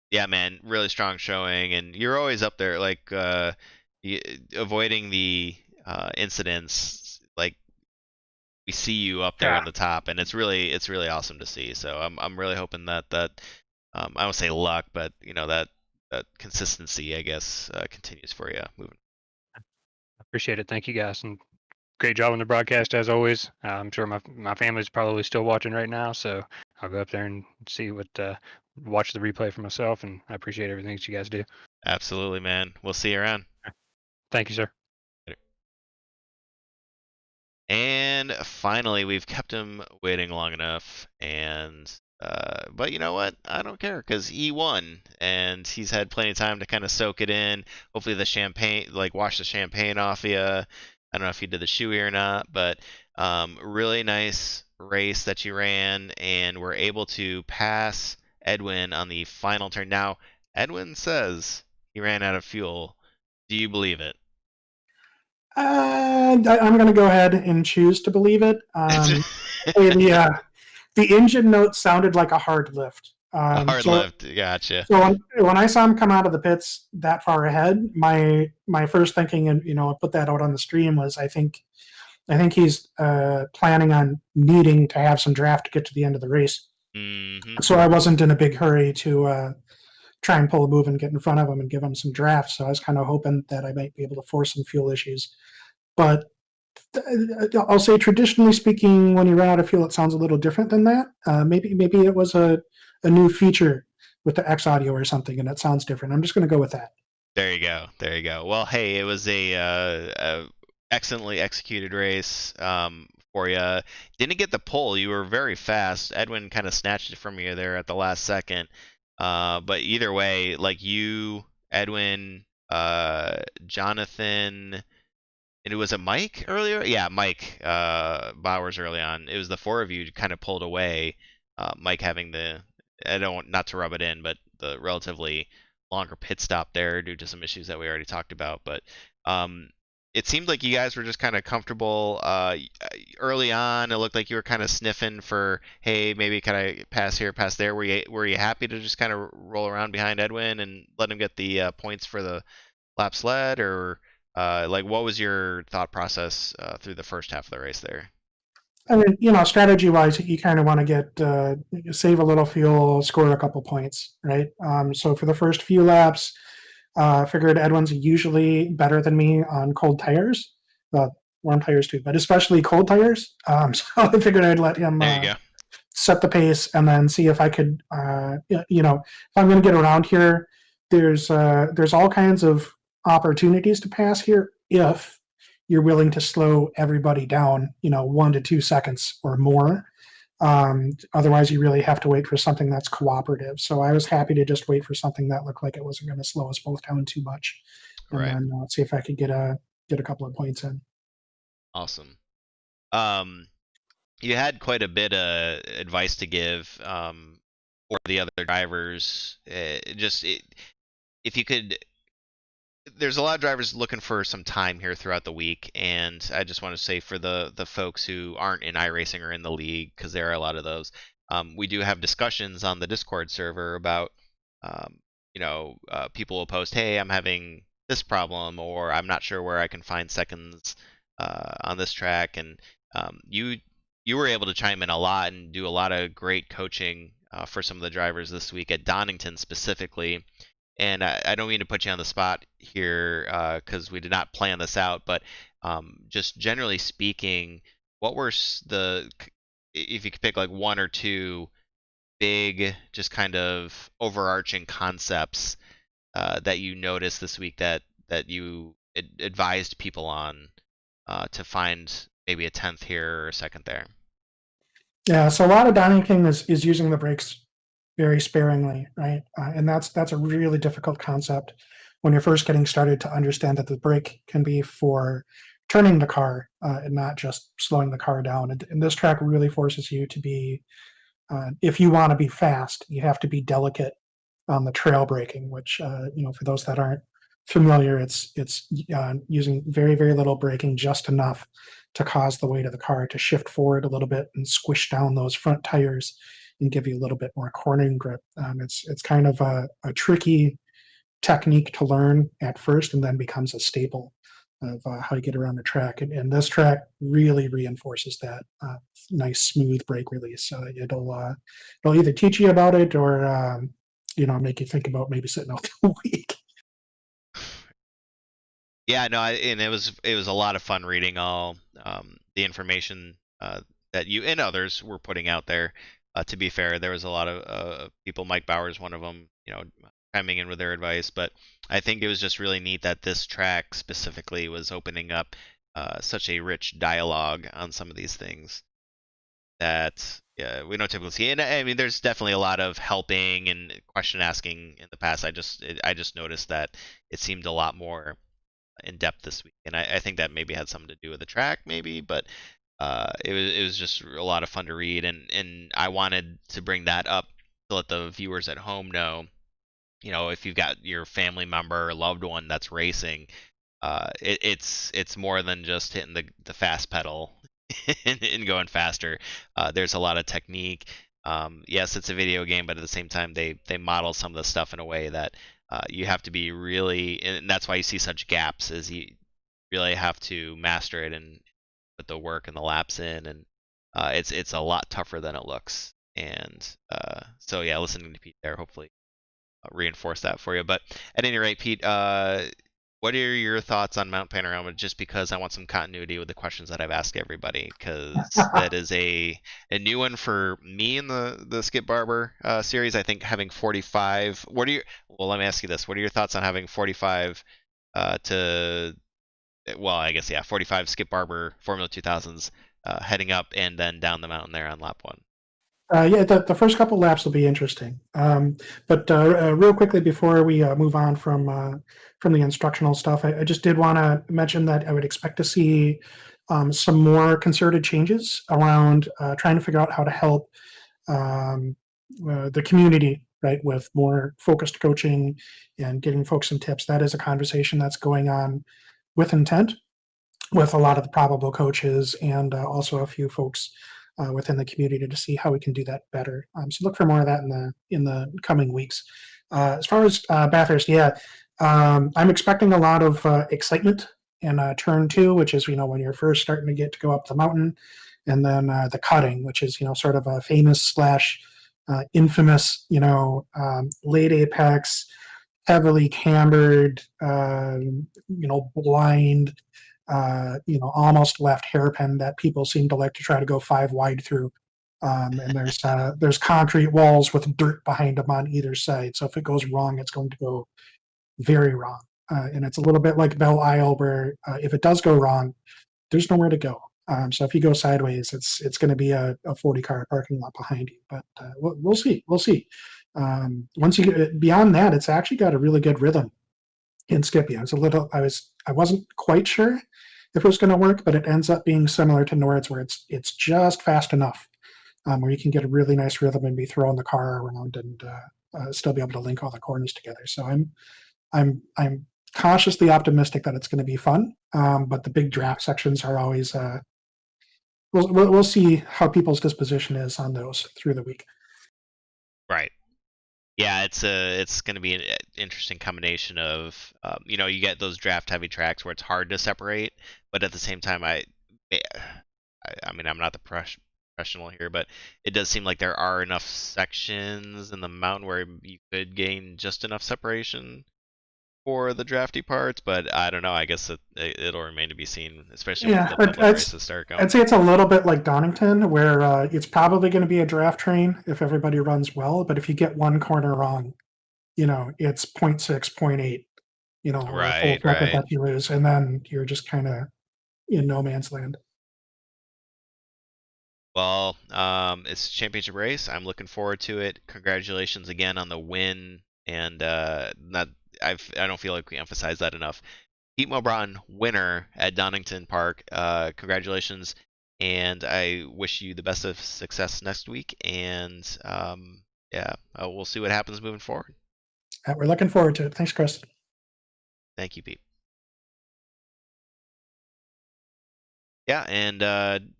Yeah, man, really strong showing, and you're always up there, like avoiding the incidents. Like we see you up there Yeah. in the top, and it's really awesome to see. So I'm really hoping that I won't say luck, but you know that consistency, I guess, continues for you moving. I appreciate it. Thank you guys, and great job on the broadcast as always. I'm sure my family's probably still watching right now, so I'll go up there and see watch the replay for myself, and I appreciate everything that you guys do. Absolutely, man. We'll see you around. Thank you, sir. And finally, we've kept him waiting long enough, and but you know what? I don't care because he won, and he's had plenty of time to kind of soak it in. Hopefully, the champagne, like wash the champagne off you. I don't know if you did the shoey or not, but really nice race that you ran, and were able to pass Edwin on the final turn. Now, Edwin says he ran out of fuel. Do you believe it? I'm going to go ahead and choose to believe it. The engine note sounded like a hard lift. A hard lift. Gotcha. So when I saw him come out of the pits that far ahead, my first thinking, and I put that out on the stream, was I think he's planning on needing to have some draft to get to the end of the race. Mm-hmm. So I wasn't in a big hurry to try and pull a move and get in front of him and give him some draft. So I was kind of hoping that I might be able to force some fuel issues. But I'll say, traditionally speaking, when you run out of fuel, it sounds a little different than that. Maybe it was a new feature with the X audio or something, and it sounds different. I'm just going to go with that. There you go. There you go. Well, hey, it was a excellently executed race for you. Didn't get the pole. You were very fast. Edwin kind of snatched it from you there at the last second. But either way, like you, Edwin, Jonathan, and it was a Mike earlier. Yeah, Mike Bowers early on. It was the four of you kind of pulled away. Mike having not to rub it in, but the relatively longer pit stop there due to some issues that we already talked about. But it seemed like you guys were just kind of comfortable early on. It looked like you were kind of sniffing for, hey, maybe can I pass here, pass there. Were you happy to just kind of roll around behind Edwin and let him get the points for the lap sled, or like what was your thought process through the first half of the race there? I mean, strategy-wise, you kind of want to get save a little fuel, score a couple points, right? So for the first few laps, figured Edwin's usually better than me on cold tires, warm tires too, but especially cold tires. So I figured I'd let him set the pace and then see if I could, if I'm going to get around here. There's all kinds of opportunities to pass here if you're willing to slow everybody down, 1 to 2 seconds or more. Otherwise, you really have to wait for something that's cooperative. So I was happy to just wait for something that looked like it wasn't going to slow us both down too much, and then see if I could get a couple of points in. Awesome. You had quite a bit of advice to give for the other drivers. If you could there's a lot of drivers looking for some time here throughout the week, and I just want to say for the folks who aren't in iRacing or in the league, because there are a lot of those, we do have discussions on the Discord server about, um, people will post, hey, I'm having this problem, or I'm not sure where I can find seconds on this track, and you were able to chime in a lot and do a lot of great coaching for some of the drivers this week at Donington specifically. And I don't mean to put you on the spot here because we did not plan this out, but just generally speaking, what were if you could pick like one or two big, just kind of overarching concepts that you noticed this week that you advised people on to find maybe a 10th here or a second there? Yeah, so a lot of Donington is using the brakes very sparingly, right? And that's a really difficult concept when you're first getting started to understand that the brake can be for turning the car and not just slowing the car down. And this track really forces you to be, if you want to be fast, you have to be delicate on the trail braking, which for those that aren't familiar, it's using very, very little braking, just enough to cause the weight of the car to shift forward a little bit and squish down those front tires and give you a little bit more cornering grip. It's kind of a tricky technique to learn at first, and then becomes a staple of how you get around the track. And this track really reinforces that nice smooth brake release. It'll either teach you about it or make you think about maybe sitting out the week. Yeah, no, and it was a lot of fun reading all the information that you and others were putting out there. To be fair, there was a lot of people. Mike Bauer's one of them, chiming in with their advice. But I think it was just really neat that this track specifically was opening up such a rich dialogue on some of these things that we don't typically see. And I mean, there's definitely a lot of helping and question asking in the past. I just noticed that it seemed a lot more in depth this week, and I think that maybe had something to do with the track, maybe, but it was just a lot of fun to read, and I wanted to bring that up to let the viewers at home know, if you've got your family member or loved one that's racing, it's more than just hitting the fast pedal and going faster. There's a lot of technique. Yes, it's a video game, but at the same time, they model some of the stuff in a way that you have to be really, and that's why you see such gaps, is you really have to master it and put the work and the laps in, and it's a lot tougher than it looks. And so yeah, listening to Pete there hopefully reinforce that for you. But at any rate, Pete, what are your thoughts on Mount Panorama? Just because I want some continuity with the questions that I've asked everybody, because that is a new one for me in the Skip Barber series. I think having 45. Well, let me ask you this: what are your thoughts on having 45 I guess 45 Skip Barber Formula 2000s heading up and then down the mountain there on lap 1? The first couple laps will be interesting. But real quickly before we move on from the instructional stuff, I just did want to mention that I would expect to see some more concerted changes around trying to figure out how to help the community, right, with more focused coaching and giving folks some tips. That is a conversation that's going on with intent with a lot of the probable coaches and also a few folks within the community to see how we can do that better. So look for more of that in the coming weeks. As far as Bathurst, I'm expecting a lot of excitement in turn 2, which is when you're first starting to get to go up the mountain, and then the cutting, which is sort of a famous / infamous late apex, heavily cambered, blind, almost left hairpin that people seem to like to try to go 5 wide through. And there's concrete walls with dirt behind them on either side. So if it goes wrong, it's going to go very wrong. And it's a little bit like Belle Isle, where if it does go wrong, there's nowhere to go. So if you go sideways, it's going to be a 40-car parking lot behind you. But we'll see. We'll see. Once you get beyond that, it's actually got a really good rhythm in Skippy. I wasn't quite sure if it was going to work, but it ends up being similar to Nords, where it's just fast enough where you can get a really nice rhythm and be throwing the car around and still be able to link all the corners together. So I'm cautiously optimistic that it's going to be fun. But the big draft sections are always, we'll see how people's disposition is on those through the week. Right. Yeah, it's going to be an interesting combination of you get those draft heavy tracks where it's hard to separate, but at the same time I mean I'm not the professional here, but it does seem like there are enough sections in the mountain where you could gain just enough separation for the drafty parts, but I don't know. I guess it'll remain to be seen, especially when the public races start going. I'd say it's a little bit like Donington, where it's probably going to be a draft train if everybody runs well, but if you get one corner wrong, it's 0.6, 0.8, or a full Right, bracket right. that you lose, and then you're just kind of in no man's land. Well, it's a championship race. I'm looking forward to it. Congratulations again on the win, and I don't feel like we emphasize that enough. Pete Mobron, winner at Donington Park. Congratulations, and I wish you the best of success next week. And yeah, we'll see what happens moving forward. We're looking forward to it. Thanks, Chris. Thank you, Pete. Yeah, and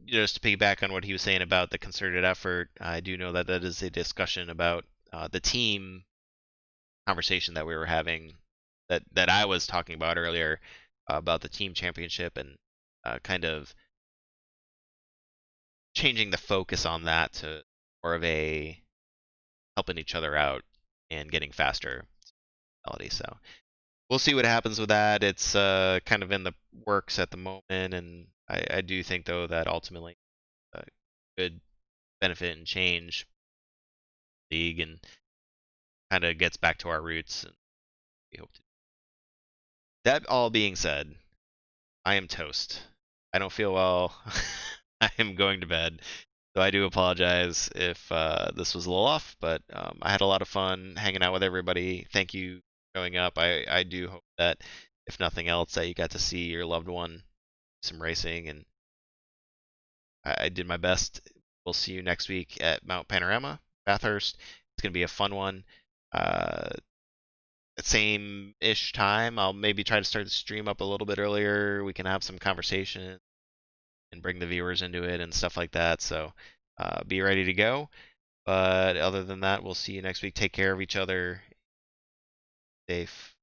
just to piggyback on what he was saying about the concerted effort, I do know that is a discussion about the team conversation that we were having, that I was talking about earlier, about the team championship and kind of changing the focus on that to more of a helping each other out and getting faster mentality. So we'll see what happens with that. It's kind of in the works at the moment, and I do think though that ultimately could benefit and change the league and kind of gets back to our roots. And we hope to. That all being said, I am toast. I don't feel well. I am going to bed. So I do apologize if this was a little off, but I had a lot of fun hanging out with everybody. Thank you for showing up. I do hope that, if nothing else, that you got to see your loved one do some racing, and I did my best. We'll see you next week at Mount Panorama, Bathurst. It's going to be a fun one. Same-ish time. I'll maybe try to start the stream up a little bit earlier. We can have some conversation and bring the viewers into it and stuff like that. So be ready to go. But other than that, we'll see you next week. Take care of each other. Safe.